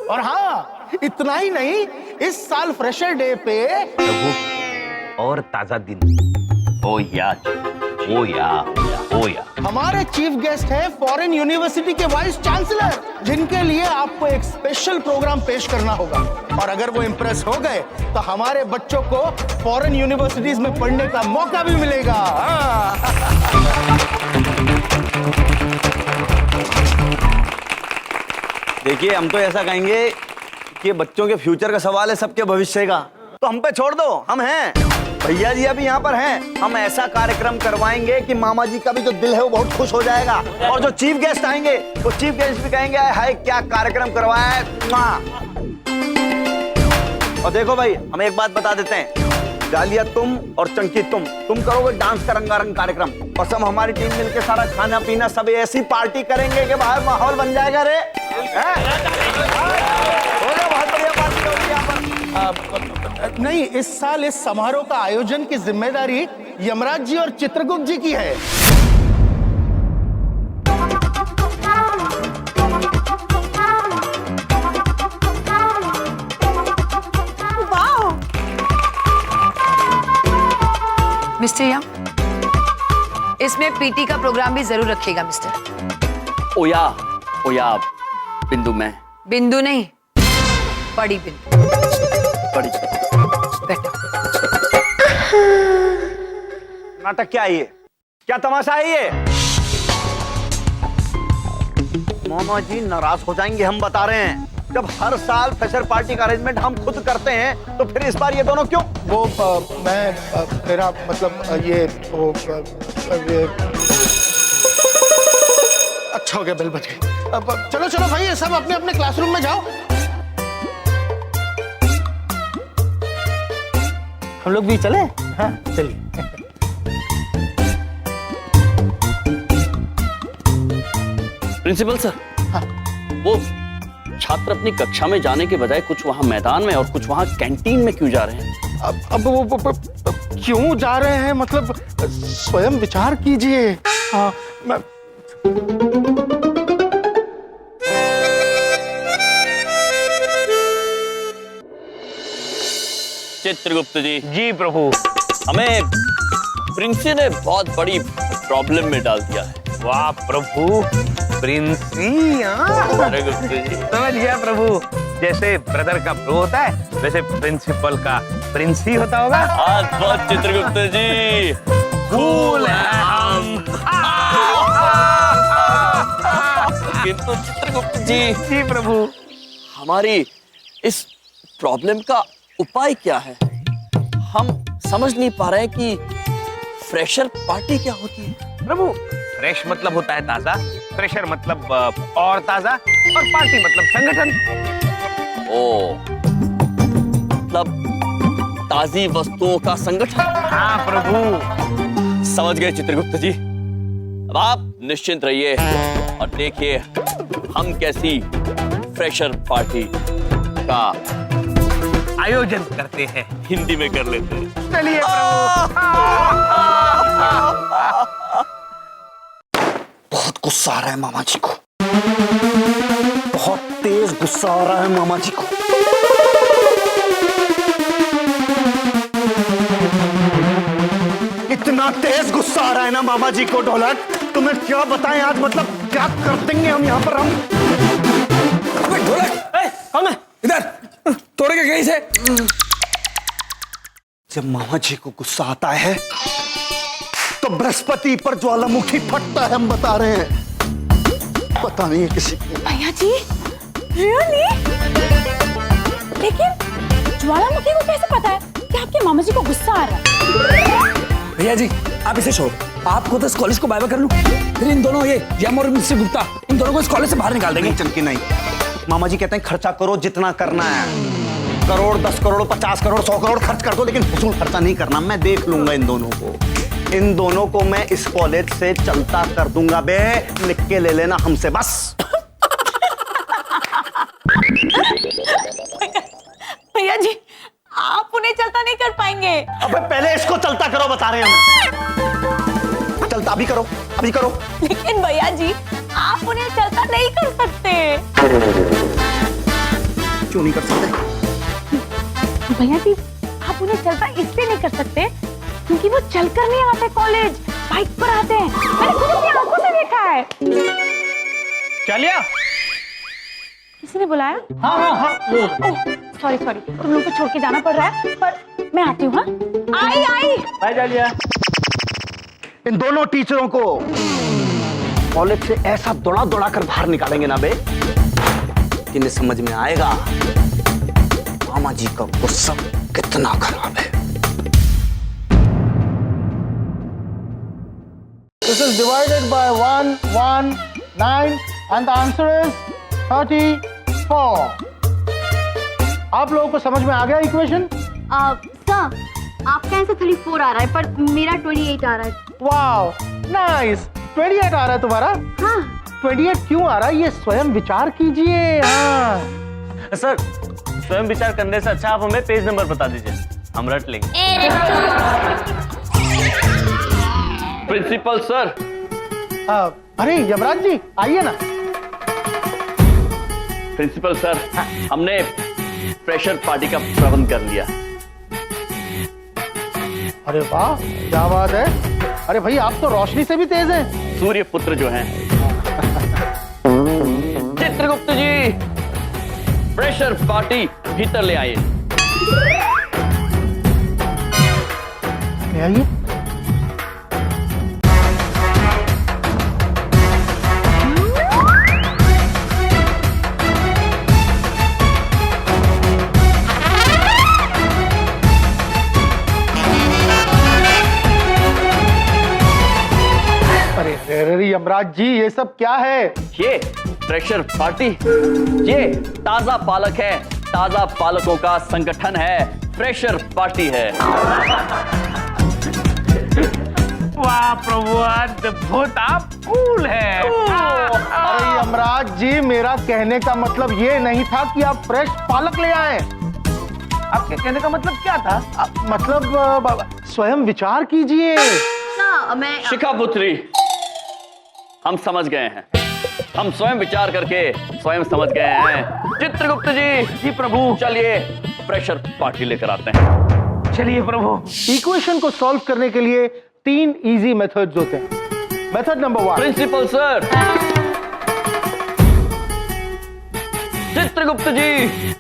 और हाँ, इतना ही नहीं, इस साल फ्रेशर डे पे प्रभु और ताजा दिन। ओया ओया ओया। हमारे चीफ गेस्ट हैं फॉरेन यूनिवर्सिटी के वाइस चांसलर, जिनके लिए आपको एक स्पेशल प्रोग्राम पेश करना होगा। और अगर वो इम्प्रेस हो गए तो हमारे बच्चों को फॉरेन यूनिवर्सिटीज में पढ़ने का मौका भी मिलेगा। देखिए, हम तो ऐसा कहेंगे कि बच्चों के फ्यूचर का सवाल है, सबके भविष्य का, तो हम पे छोड़ दो। हम हैं, भैया जी अभी यहाँ पर हैं। हम ऐसा कार्यक्रम करवाएंगे कि मामा जी का भी जो दिल है वो बहुत खुश हो जाएगा। और जो चीफ गेस्ट आएंगे वो चीफ गेस्ट भी कहेंगे हाय क्या कार्यक्रम करवाया है। और देखो भाई, हम एक बात बता देते हैं, डालिया तुम और चंकी तुम करोगे डांस का रंगारंग कार्यक्रम, और सब हमारी टीम मिलके सारा खाना पीना सब ऐसी पार्टी करेंगे कि बाहर माहौल बन जाएगा। रे बहुत बढ़िया पार्टी होगी यहाँ पर। नहीं, इस साल इस समारोह का आयोजन की जिम्मेदारी यमराज जी और चित्रगुप्त जी की है। मिस्टर यम, इसमें पीटी का प्रोग्राम भी जरूर रखिएगा मिस्टर। ओया ओया बिंदु में। बिंदु नहीं, बड़ी बिंदु। बड़ी बेटा, नाटक क्या है ये? क्या तमाशा है ये? मामा जी नाराज हो जाएंगे, हम बता रहे हैं। जब हर साल फ्रेशर पार्टी का अरेंजमेंट हम खुद करते हैं तो फिर इस बार ये दोनों क्यों? वो मेरा मतलब ये अच्छा हो गया, बेल बज गई। अब चलो चलो भाई, ये सब अपने अपने क्लासरूम में जाओ। हम लोग भी चले? हाँ चलिए। प्रिंसिपल सर, हाँ। वो छात्र अपनी कक्षा में जाने के बजाय कुछ वहां मैदान में और कुछ वहां कैंटीन में क्यों जा रहे हैं? अब वो क्यों जा रहे हैं मतलब स्वयं विचार कीजिए। हाँ, मैं चित्रगुप्त जी। जी प्रभु। हमें प्रिंसी ने बहुत बड़ी प्रॉब्लम में डाल दिया है। वाह प्रभु, प्रिंसी। अरे गुप्ता जी, समझ गया प्रभु। जैसे ब्रदर का ब्रो होता है, वैसे प्रिंसिपल का प्रिंसी होता होगा। आज बहुत चित्रगुप्त जी कूल है हम। किंतु चित्रगुप्त जी प्रभु, हमारी इस प्रॉब्लम का उपाय क्या है? हम समझ नहीं पा रहे हैं कि फ्रेशर पार्टी क्या होती है। प्रभु, फ्रेश मतलब होता है ताजा, फ्रेशर मतलब और ताजा, और पार्टी मतलब संगठन। ओ, मतलब ताजी वस्तुओं का संगठन। हाँ प्रभु। समझ गए चित्रगुप्त जी। अब आप निश्चिंत रहिए और देखिए हम कैसी फ्रेशर पार्टी का आयोजन करते हैं। हिंदी में कर लेते हैं। चलिए प्रभु। बहुत गुस्सा आ रहा है मामा जी को, बहुत तेज गुस्सा आ रहा है मामा जी को। इतना तेज गुस्सा आ रहा है ना मामा जी को ढोलक, तुम्हें क्या बताएं आज, मतलब क्या कर देंगे हम यहाँ पर। हम अबे ढोलक, कौन है इधर? तोड़ेगा कहीं से? जब मामा जी को गुस्सा आता है तो बृहस्पति पर ज्वालामुखी फटता है, हम बता रहे हैं। पता नहीं है किसी को। भैया जी, रियली? लेकिन ज्वालामुखी को कैसे पता है कि आपके मामा जी को गुस्सा आ रहा है? भैया जी आप इसे छोड़ो, आपको तो इस कॉलेज को बाय बाय कर लूं, फिर इन दोनों, ये यम और मिस्टर गुप्ता, इन दोनों को इस कॉलेज से बाहर निकाल देंगे। नहीं चंकी नहीं, मामा जी कहते हैं खर्चा करो जितना करना है, करोड़ 10 करोड़ 50 करोड़ 100 करोड़ खर्च कर दो, लेकिन फिजूल खर्चा नहीं करना। मैं देख लूंगा इन दोनों को, इन दोनों को मैं इस कॉलेज से चलता कर दूंगा बे, लिख के ले लेना हमसे बस। भैया जी आप उन्हें चलता नहीं कर पाएंगे। अबे पहले इसको चलता करो, बता रहे हैं हम। चलता अभी करो, अभी करो। लेकिन भैया जी आप उन्हें चलता नहीं कर सकते। क्यों नहीं कर सकते? भैया जी आप उन्हें चलता इसलिए नहीं कर सकते क्योंकि वो चलकर नहीं आते कॉलेज, बाइक पर आते हैं। मैंने खुद अपनी आंखों से देखा है। चलिए। किसी ने बुलाया? हाँ हाँ हाँ। सॉरी सॉरी, तुम लोग को छोड़ के जाना पड़ रहा है, पर मैं आती हूँ। हाँ आई आई। बाय जालिया। इन दोनों टीचरों को कॉलेज से ऐसा दौड़ा दौड़ा कर बाहर निकालेंगे ना बे, इन्हें समझ में आएगा मामा जी का गुस्सा कितना खराब है। This is divided by 1, 1, 9 and the answer is 34. आप लोगों को समझ में आ गया इक्वेशन? सर आपका आंसर 34 आ रहा है पर मेरा 28 आ रहा है। वाओ नाइस, 28 आ रहा है तुम्हारा? हाँ। 28 क्यों आ रहा है ये स्वयं विचार कीजिए। हाँ सर स्वयं विचार करने से अच्छा आप हमें पेज नंबर बता दीजिए, हम रट लेंगे। Principal sir. अरे यमराज जी आइए ना। प्रिंसिपल सर, हमने फ्रेशर पार्टी का प्रबंध कर लिया। अरे वाह क्या बात है। अरे भाई आप तो रोशनी से भी तेज हैं। सूर्य पुत्र जो हैं। चित्रगुप्त जी फ्रेशर पार्टी भीतर ले आइए। ले आइए। अरे यमराज जी ये सब क्या है? ये फ्रेशर पार्टी, ये ताजा पालक है, ताजा पालकों का संगठन है, फ्रेशर पार्टी है। वाह प्रभु, अद्भुत, आप कूल है। अरे यमराज जी मेरा कहने का मतलब ये नहीं था कि आप फ्रेश पालक ले आए। आपके कहने का मतलब क्या था? मतलब स्वयं विचार कीजिए। शिखा पुत्री, हम समझ गए हैं, हम स्वयं विचार करके स्वयं समझ गए हैं। चित्रगुप्त जी। जी प्रभु। चलिए फ्रेशर पार्टी लेकर आते हैं। चलिए प्रभु। इक्वेशन को सॉल्व करने के लिए 3 इजी मेथड्स होते हैं। Method number 1, principal sir, Chitragupta ji,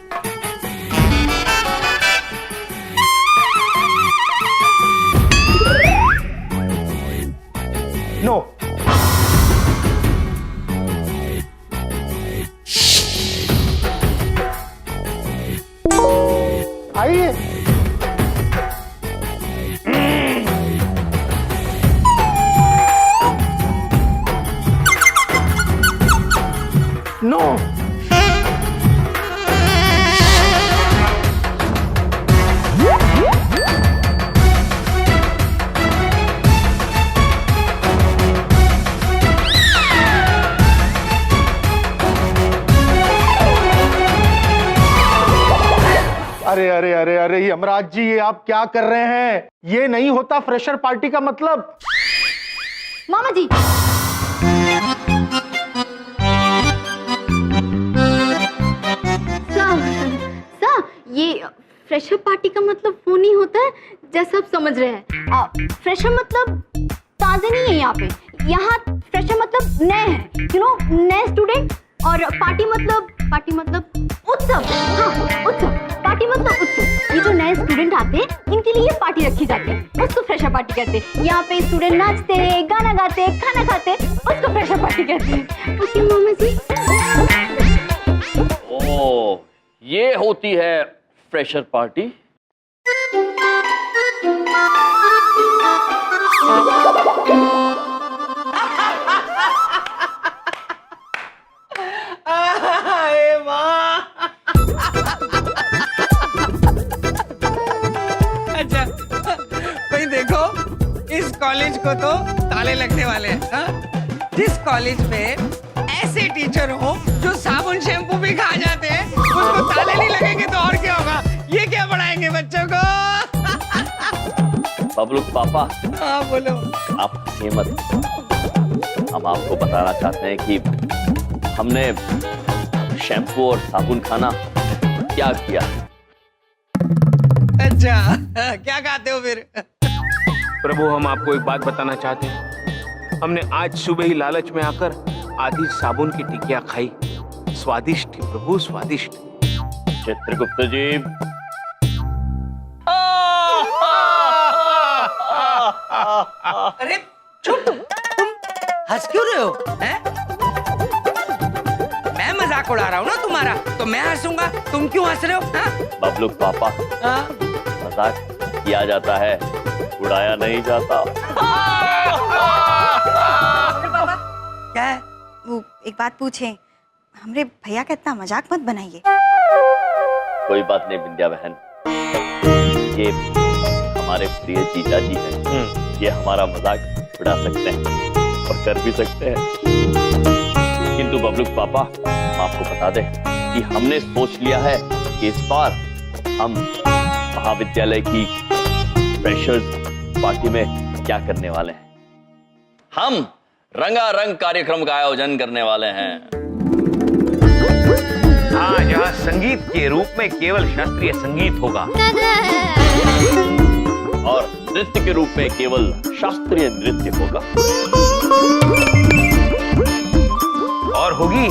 no. आइए। नो। अरे अरे अरे अरे यमराज जी, ये आप क्या कर रहे हैं? ये नहीं होता फ्रेशर पार्टी का मतलब। मामा जी, सर, ये फ्रेशर पार्टी का मतलब वो नहीं होता है जैसा आप समझ रहे हैं। फ्रेशर मतलब ताजे नहीं है यहाँ पे। यहाँ फ्रेशर मतलब नए हैं, नए स्टूडेंट। और पार्टी मतलब उत्सव। हाँ, उत्सव। पार्टी मतलब उत्सव। ये जो नए स्टूडेंट आते हैं इनके लिए पार्टी रखी जाती है, उसको फ्रेशर पार्टी कहते हैं। यहाँ पे स्टूडेंट नाचते हैं, गाना गाते हैं, खाना खाते हैं, उसको फ्रेशर पार्टी कहते हैं। ओके मामा जी। ओ, ये होती है फ्रेशर पार्टी। अच्छा भाई देखो, इस कॉलेज को तो ताले लगने वाले हैं। हाँ? जिस कॉलेज में ऐसे टीचर हो जो साबुन शैम्पू भी खा जाते हैं, उसको ताले नहीं लगेंगे तो और क्या होगा? ये क्या पढ़ाएंगे बच्चों को? बबलू पापा, हाँ बोलो। आप हंसिए मत। हम आपको बताना चाहते हैं कि हमने शैम्पू और साबुन खाना क्या किया। अच्छा, क्या खाते हो फिर? प्रभु, हम आपको एक बात बताना चाहते हैं। हमने आज सुबह ही लालच में आकर आधी साबुन की टिकिया खाई। स्वादिष्ट थी प्रभु, स्वादिष्ट। चित्रगुप्त जी, अरे चुप, तुम हंस क्यों रहे हो? हैं? मैं मजाक उड़ा रहा हूँ ना तुम्हारा, तो मैं हंसूंगा, तुम क्यों हंस रहे हो? हाँ? बबलू पापा, मजाक किया जाता है, उड़ाया नहीं जाता। क्या है? वो एक बात पूछें, हमरे भैया का इतना मजाक मत बनाइए। कोई बात नहीं विंध्या बहन, ये हमारे प्रिय जीजा जी हैं। ये हमारा मजाक उड़ा सकते हैं और कर भी सकते हैं। किंतु बबलू पापा, हम आपको बता दें कि हमने सोच लिया है कि इस बार हम महाविद्यालय की फ्रेशर्स पार्टी में क्या करने वाले हैं। हम रंगारंग कार्यक्रम का आयोजन करने वाले हैं। हाँ, जहाँ संगीत के रूप में केवल शास्त्रीय संगीत होगा और नृत्य के रूप में केवल शास्त्रीय नृत्य होगा। और होगी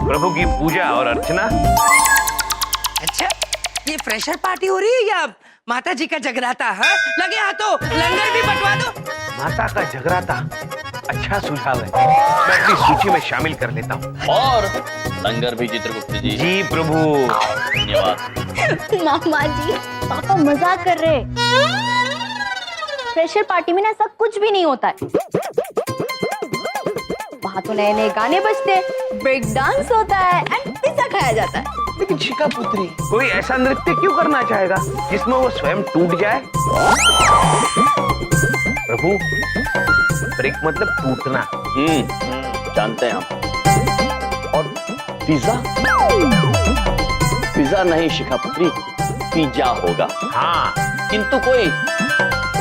प्रभु की पूजा और अर्चना। अच्छा, ये फ्रेशर पार्टी हो रही है या माता जी का जगराता? हाँ? लगे हाथों, लंगर भी बंटवा दो। माता का जगराता अच्छा सुझाव है, मैं अपनी सूची में शामिल कर लेता हूँ। और लंगर भी चित्रगुप्त जी। जी प्रभु। धन्यवाद। मामा जी, पापा मजाक कर रहे। फ्रेशर पार्टी में ना ऐसा कुछ भी नहीं होता है। वहाँ तो नए नए गाने बजते हैं, ब्रेक डांस होता है एंड पिज्जा खाया जाता है। लेकिन शिखा पुत्री, कोई ऐसा नृत्य क्यों करना चाहेगा जिसमें वो स्वयं टूट जाए? प्रभु, ब्रेक मतलब टूटना। जानते हैं हम। और पिज्जा? पिज्जा नहीं शिखा पुत्री, पिज्जा होगा। हाँ, किंतु कोई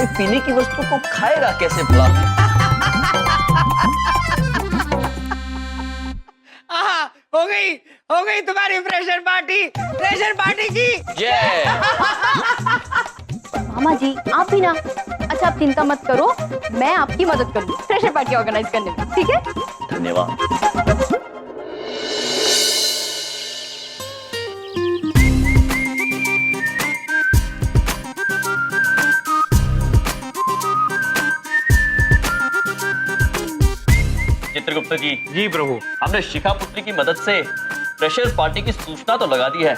पीने की वस्तु को खाएगा कैसे भला? हो गई तुम्हारी फ्रेशर पार्टी की। जय। मामा जी आप भी ना। अच्छा आप चिंता मत करो, मैं आपकी मदद करूंगी फ्रेशर पार्टी ऑर्गेनाइज करने में, ठीक है? धन्यवाद। चित्रगुप्त जी। जी प्रभु। हमने शिखा पुत्री की मदद से फ्रेशर्स पार्टी की सूचना तो लगा दी है।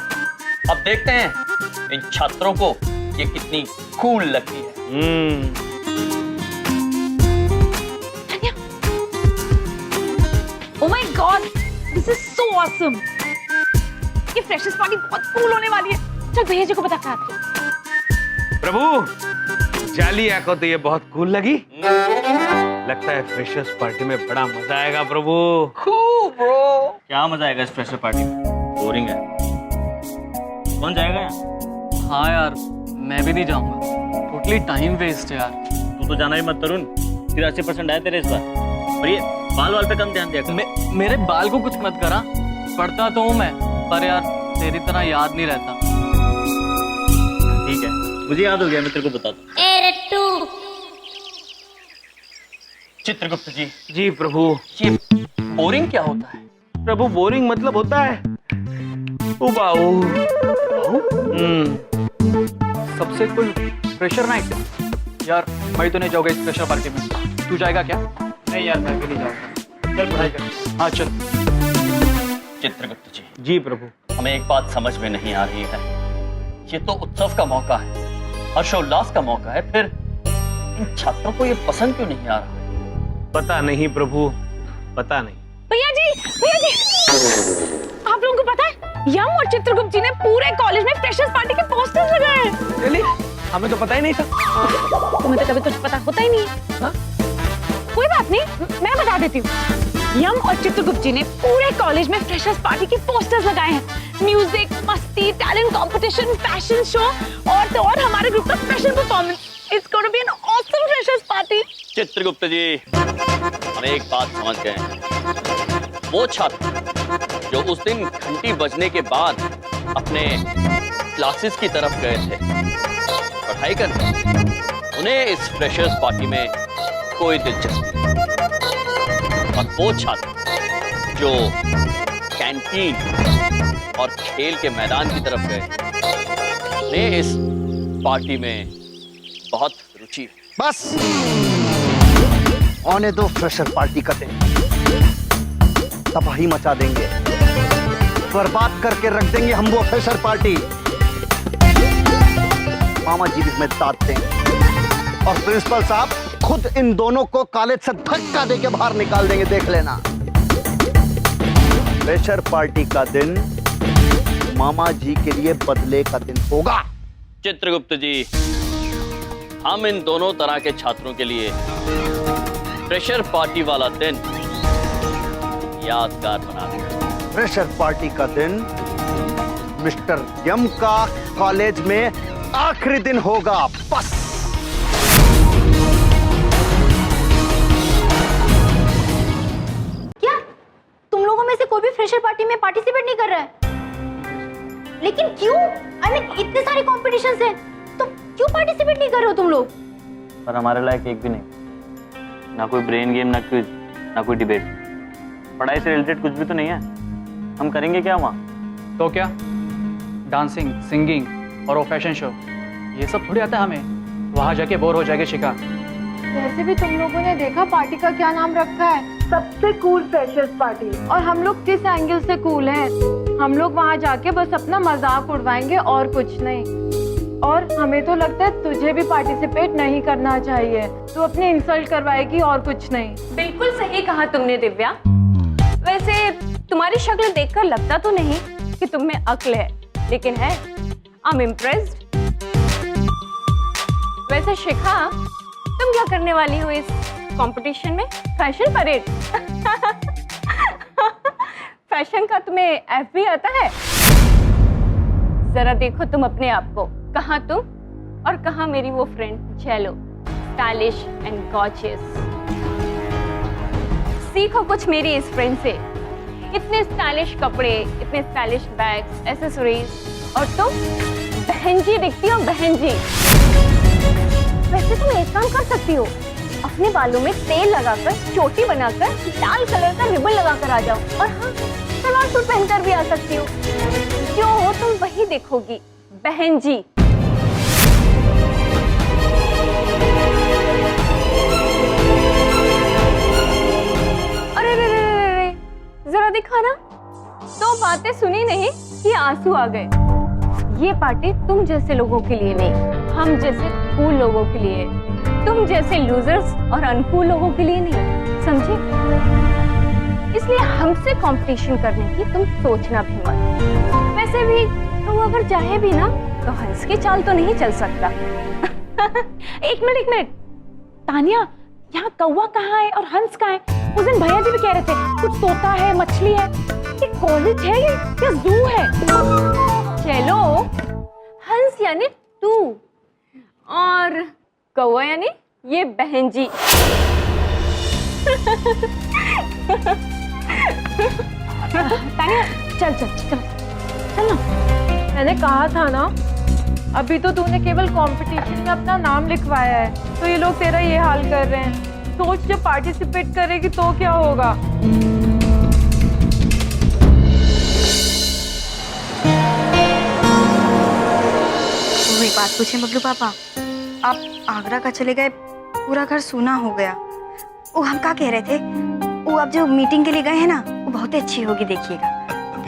अब देखते हैं इन छात्रों को ये कितनी कूल लगती है। Oh my God, this is so awesome. ये फ्रेशर्स पार्टी बहुत कूल होने वाली है। चल भैया जी को बता कर आते हैं। प्रभु जालिया को तो ये बहुत कूल लगी। लगता है फ्रेशर्स पार्टी में बड़ा मजा आएगा प्रभु। ब्रो क्या मजा आएगा इस फ्रेशर पार्टी में? बोरिंग है। कौन जाएगा यहाँ? हाँ यार मैं भी नहीं जाऊंगा, टोटली टाइम वेस्ट है यार। तू तो जाना ही मत तरुण, 83% आए तेरे इस बार। और ये बाल पे कम ध्यान दिया कर। मेरे बाल को कुछ मत करा, पढ़ता तो हूँ मैं, पर यार तेरी तरह याद नहीं रहता। ठीक है मुझे याद हो गया, मैं तेरे को बताता हूँ। चित्रगुप्त जी। जी प्रभु। ये बोरिंग क्या होता है? प्रभु बोरिंग मतलब होता है उबाऊ। सबसे कुल फ्रेशर नाइट। यार मैं तो नहीं जाऊंगा इस फ्रेशर पार्टी में, तू जाएगा क्या? नहीं यार मैं भी नहीं जाऊंगा, चल पढ़ाई कर। हाँ चल। चित्रगुप्त जी। जी प्रभु। हमें एक बात समझ में नहीं आ रही है, ये तो उत्सव का मौका है, हर्षोल्लास का मौका है, फिर इन छात्रों को ये पसंद क्यों नहीं आ रहा? पता नहीं प्रभु, पता नहीं। भैया जी आप लोगों को पता है यम और चित्रगुप्त जी ने पूरे कॉलेज में फ्रेशर्स पार्टी के पोस्टर्स लगाए हैं। रियली? हमें तो पता ही नहीं था। तुम्हें तो कभी कुछ पता होता ही नहीं है। हाँ? कोई बात नहीं, मैं बता देती हूँ। यम और चित्रगुप्त जी ने पूरे कॉलेज में फ्रेशर्स पार्टी के पोस्टर्स लगाए हैं। म्यूजिक, मस्ती, टैलेंट कंपटीशन, फैशन शो और तो और हमारे ग्रुप का special performance. It's going to be an awesome freshers party. Chitragupta ji हम एक बात समझ गए हैं, वो छात्र जो उस दिन घंटी बजने के बाद अपने क्लासेस की तरफ गए थे पढ़ाई करने, उन्हें इस फ्रेशर्स पार्टी में कोई दिलचस्पी नहीं। और वो छात्र जो कैंटीन और खेल के मैदान की तरफ गए, उन्हें इस पार्टी में बहुत रुचि है। बस आने दो फ्रेशर पार्टी का दिन, तबाही मचा देंगे, बर्बाद करके रख देंगे हम वो फ्रेशर पार्टी। मामा जी भी इसमें दाद देंगे और प्रिंसिपल साहब खुद इन दोनों को कॉलेज से धक्का देके बाहर निकाल देंगे, देख लेना। फ्रेशर पार्टी का दिन मामा जी के लिए बदले का दिन होगा। चित्रगुप्त जी हम इन दोनों तरह के छात्रों के लिए फ्रेशर पार्टी वाला दिन यादगार बना देंगे। फ्रेशर पार्टी का दिन मिस्टर यम का कॉलेज में आखिरी दिन होगा, बस। क्या तुम लोगों में से कोई भी फ्रेशर पार्टी में पार्टिसिपेट नहीं कर रहा है? लेकिन क्यों? I mean, इतने सारे कॉम्पिटिशन्स हैं, तो क्यों पार्टिसिपेट नहीं कर रहे हो तुम लोग? पर हमारे लायक एक भी नहीं, ना कोई ब्रेन गेम, ना क्विज, ना कोई डिबेट। पढ़ाई से रिलेटेड कुछ भी तो नहीं है, हम करेंगे क्या वहाँ? तो क्या डांसिंग, सिंगिंग और वो फैशन शो, ये सब थोड़ी आता है हमें। वहाँ जाके बोर हो जाएंगे शिखा। वैसे भी तुम लोगों ने देखा पार्टी का क्या नाम रखा है, सबसे कूल फ्रेशर्स पार्टी। और हम लोग किस एंगल से कूल हैं? हम लोग वहाँ जाके बस अपना मजाक उड़वाएंगे और कुछ नहीं। और हमें तो लगता है तुझे भी पार्टिसिपेट नहीं करना चाहिए, तू अपनी इंसल्ट करवाएगी और कुछ नहीं। बिल्कुल सही कहा तुमने दिव्या। वैसे तुम्हारी शक्ल देखकर लगता तो नहीं कि तुम में अक्ल है, लेकिन है। I am impressed. वैसे शिखा तुम क्या करने वाली हो इस कंपटीशन में? Fashion parade? फैशन का तुम्हें एफ भी आता है? जरा देखो तुम अपने आप को, कहाँ तुम और कहाँ मेरी वो फ्रेंड जेलो, स्टाइलिश एंड गॉर्जियस। सीखो कुछ मेरी इस फ्रेंड से। इतने स्टाइलिश कपड़े, इतने स्टाइलिश बैग्स, एसेसरीज, और तुम बहन जी दिखती हो, बहन जी। वैसे तुम एक काम कर सकती हो, अपने बालों में तेल लगाकर, चोटी बनाकर, लाल कलर का रिबन लगाकर आ जाओ। और हाँ, सलवार सूट पहनकर भी आ सकती हो। जो हो तुम वही देखोगी, बहन जी। अरे रे रे रे रे, जरा दिखाना। तो बातें सुनी नहीं कि आंसू आ गए। ये पार्टी तुम जैसे लोगों के लिए नहीं, हम जैसे कूल लोगों के लिए, तुम जैसे लूजर्स और अनकूल लोगों के लिए नहीं, समझे? इसलिए हमसे कंपटीशन करने की तुम सोचना भी मत। वैसे भी तो अगर चाहे भी ना तो हंस की चाल तो नहीं चल सकता। एक मिनट, तानिया, यहाँ कौवा कहाँ है और हंस कहाँ है? उस दिन भैया जी भी कह रहे थे कुछ तोता है, मछली है। ये कॉलेज है या जू है? चलो, हंस यानी तू और कौवा यानी ये बहन जी। तानिया, चल चल चल चल ना। मैंने कहा था ना, अभी तो तूने केवल कंपटीशन में अपना नाम लिखवाया है, तो ये लोग तेरा ये हाल कर रहे हैं। सोच, जब पार्टिसिपेट करेगी तो क्या होगा। वो एक बात पूछें बबलू पापा, आप आगरा का चले गए, पूरा घर सूना हो गया। वो हम क्या कह रहे थे, वो आप जो मीटिंग के लिए गए हैं ना, वो बहुत ही अच्छी होगी, देखिएगा।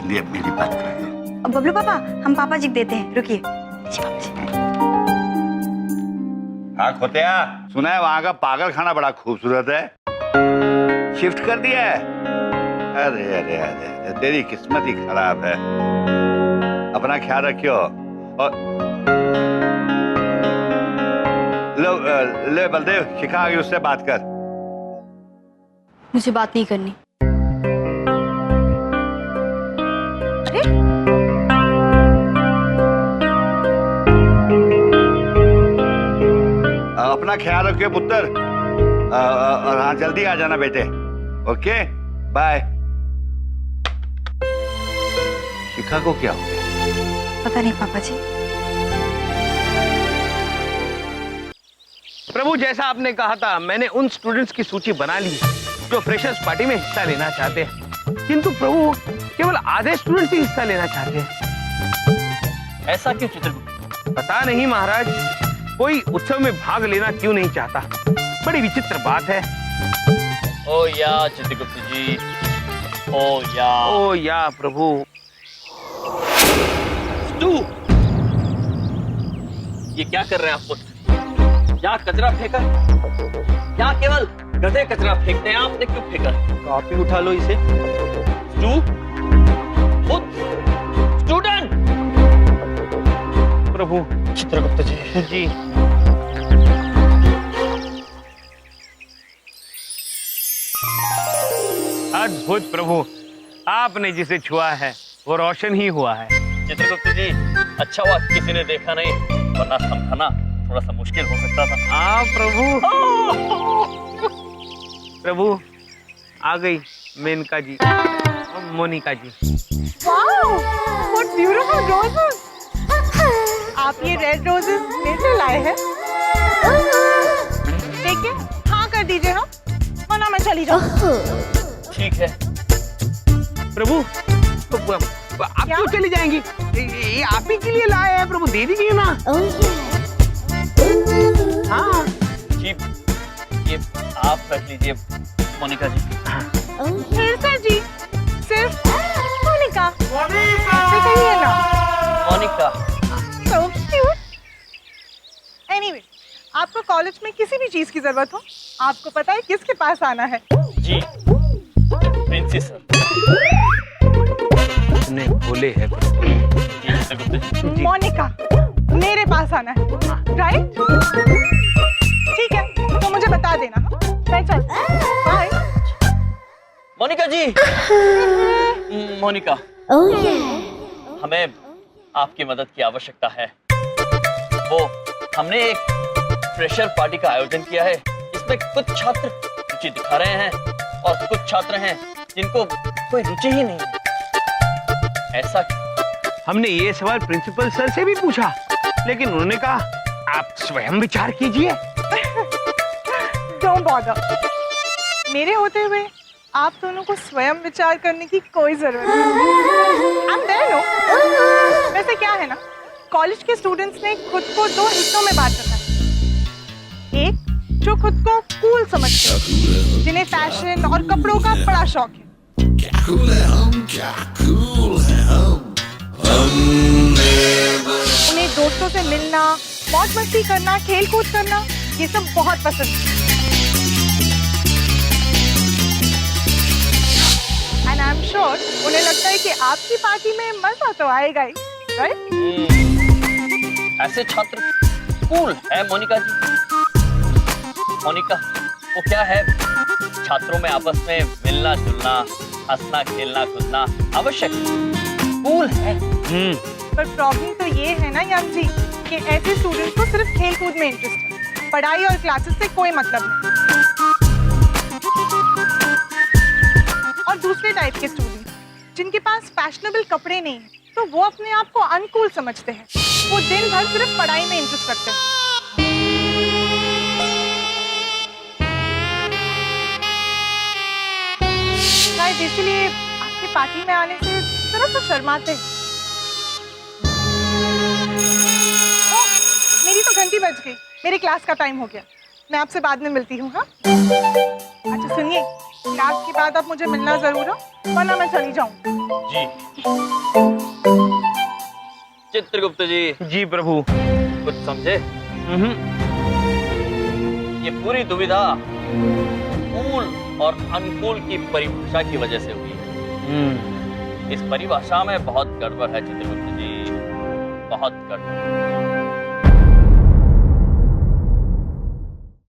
मेरी बात कर। बबलू पापा, हम पापा जी को देते हैं, रुकिए। हाँ खोतिया, सुना है वहाँ का पागल खाना बड़ा खूबसूरत है, शिफ्ट कर दिया है। अरे अरे अरे, तेरी किस्मत ही खराब है। अपना ख्याल रखियो। और ले बलदेव, शिखा आ गई, उससे बात कर। मुझे बात नहीं करनी। अपना ख्याल रखियो पुत्र। और हाँ, जल्दी आ जाना बेटे। Okay, bye. शिखा को क्या हो गया? पता नहीं पापा जी। प्रभु, जैसा आपने कहा था, मैंने उन स्टूडेंट्स की सूची बना ली जो फ्रेशर्स पार्टी में हिस्सा लेना चाहते हैं, किंतु प्रभु केवल आधे स्टूडेंट्स ही हिस्सा लेना चाहते हैं। ऐसा क्यों चित्रगुप्त? पता नहीं महाराज, कोई उत्सव में भाग लेना क्यों नहीं चाहता। बड़ी विचित्र बात है। ओ या चित्रगुप्त जी, ओ या प्रभु। ये क्या कर रहे हैं आप पुत्र? यहाँ कचरा फेंका? यहाँ केवल गधे कचरा फेंकते हैं, आपने क्यों फेंका? आप ही उठा लो इसे। स्टूडेंट। प्रभु। चित्रगुप्त जी। जी। अद्भुत प्रभु, आपने जिसे छुआ है वो रोशन ही हुआ है। चित्रगुप्त जी, अच्छा हुआ किसी ने देखा नहीं, वरना समझाना थोड़ा सा मुश्किल हो सकता था। हाँ प्रभु। प्रभु, आ गई मेनका जी और Monika ji. Wow, what beautiful roses. आप ये रेड रोजेस मेरे लिए लाए हैं? देखिए, हाँ कर दीजिए ना, वरना मैं चली जाऊँ। ठीक है। प्रभु, आप क्यों चली जाएंगी? ये आप ही के लिए लाए हैं प्रभु, दे दीजिए ना। हाँ जी, ये आप रख लीजिए मोनिका जी। सर जी, सिर्फ मोनिका। कहिए ना। मोनिका। So cute. Anyway, आपको कॉलेज में किसी भी चीज की जरूरत हो, आपको पता है किसके पास आना है? जी, प्रिंसी सर। इतने भोले हैं। मोनिका, मेरे पास आना है, राइट? ठीक है, तो मुझे बता देना। हाँ, चल, बाय। मोनिका जी। मोनिका, हमें आपकी मदद की आवश्यकता है। हमने एक फ्रेशर पार्टी का आयोजन किया है। इसमें कुछ छात्र रुचि दिखा रहे हैं और कुछ छात्र हैं जिनको कोई रुचि ही नहीं। ऐसा हमने ये सवाल प्रिंसिपल सर से भी पूछा, लेकिन उन्होंने कहा आप स्वयं विचार कीजिए। बॉदर। मेरे होते हुए आप दोनों को स्वयं विचार करने की कोई जरूरत नहीं। I'm there, no? वैसे क्या है ना, कॉलेज के स्टूडेंट्स ने खुद को दो हिस्सों में बांट रखा है। एक जो खुद को कूल समझते हैं, जिन्हें फैशन और कपड़ों का बड़ा शौक है। उन्हें दोस्तों से मिलना, मौज मस्ती करना, खेल कूद करना, ये सब बहुत पसंद है। एंड आई एम श्योर उन्हें लगता है कि आपकी पार्टी में मजा तो आएगा ही, राइट? ऐसे छात्र कूल है मोनिका जी। मोनिका, वो क्या है, छात्रों में आपस में मिलना जुलना, हंसना खेलना कूदना आवश्यक कूल है। पर प्रॉब्लम तो ये है ना याम जी कि ऐसे स्टूडेंट्स को सिर्फ खेल कूद में इंटरेस्ट है, पढ़ाई और क्लासेस से कोई मतलब नहीं। और दूसरे टाइप के स्टूडेंट्स जिनके पास फैशनेबल कपड़े नहीं है, तो वो अपने आप को अनकूल समझते हैं। वो दिन भर सिर्फ पढ़ाई में इंटरेस्ट रखते हैं। शायद इसीलिए आपके पार्टी में आने से जरा सा शर्माते हैं। मेरी तो घंटी बज गई, मेरी क्लास का टाइम हो गया। मैं आपसे बाद में मिलती हूँ। हाँ, अच्छा सुनिए, क्लास के बाद आप मुझे मिलना जरूर हो, वरना मैं चली जाऊँ। जी चित्रगुप्त जी। जी प्रभु। कुछ समझे? ये पूरी दुविधा कूल और अनकूल की परिभाषा की वजह से हुई है। इस परिभाषा में बहुत गड़बड़ है चित्रगुप्त जी, बहुत गड़बड़।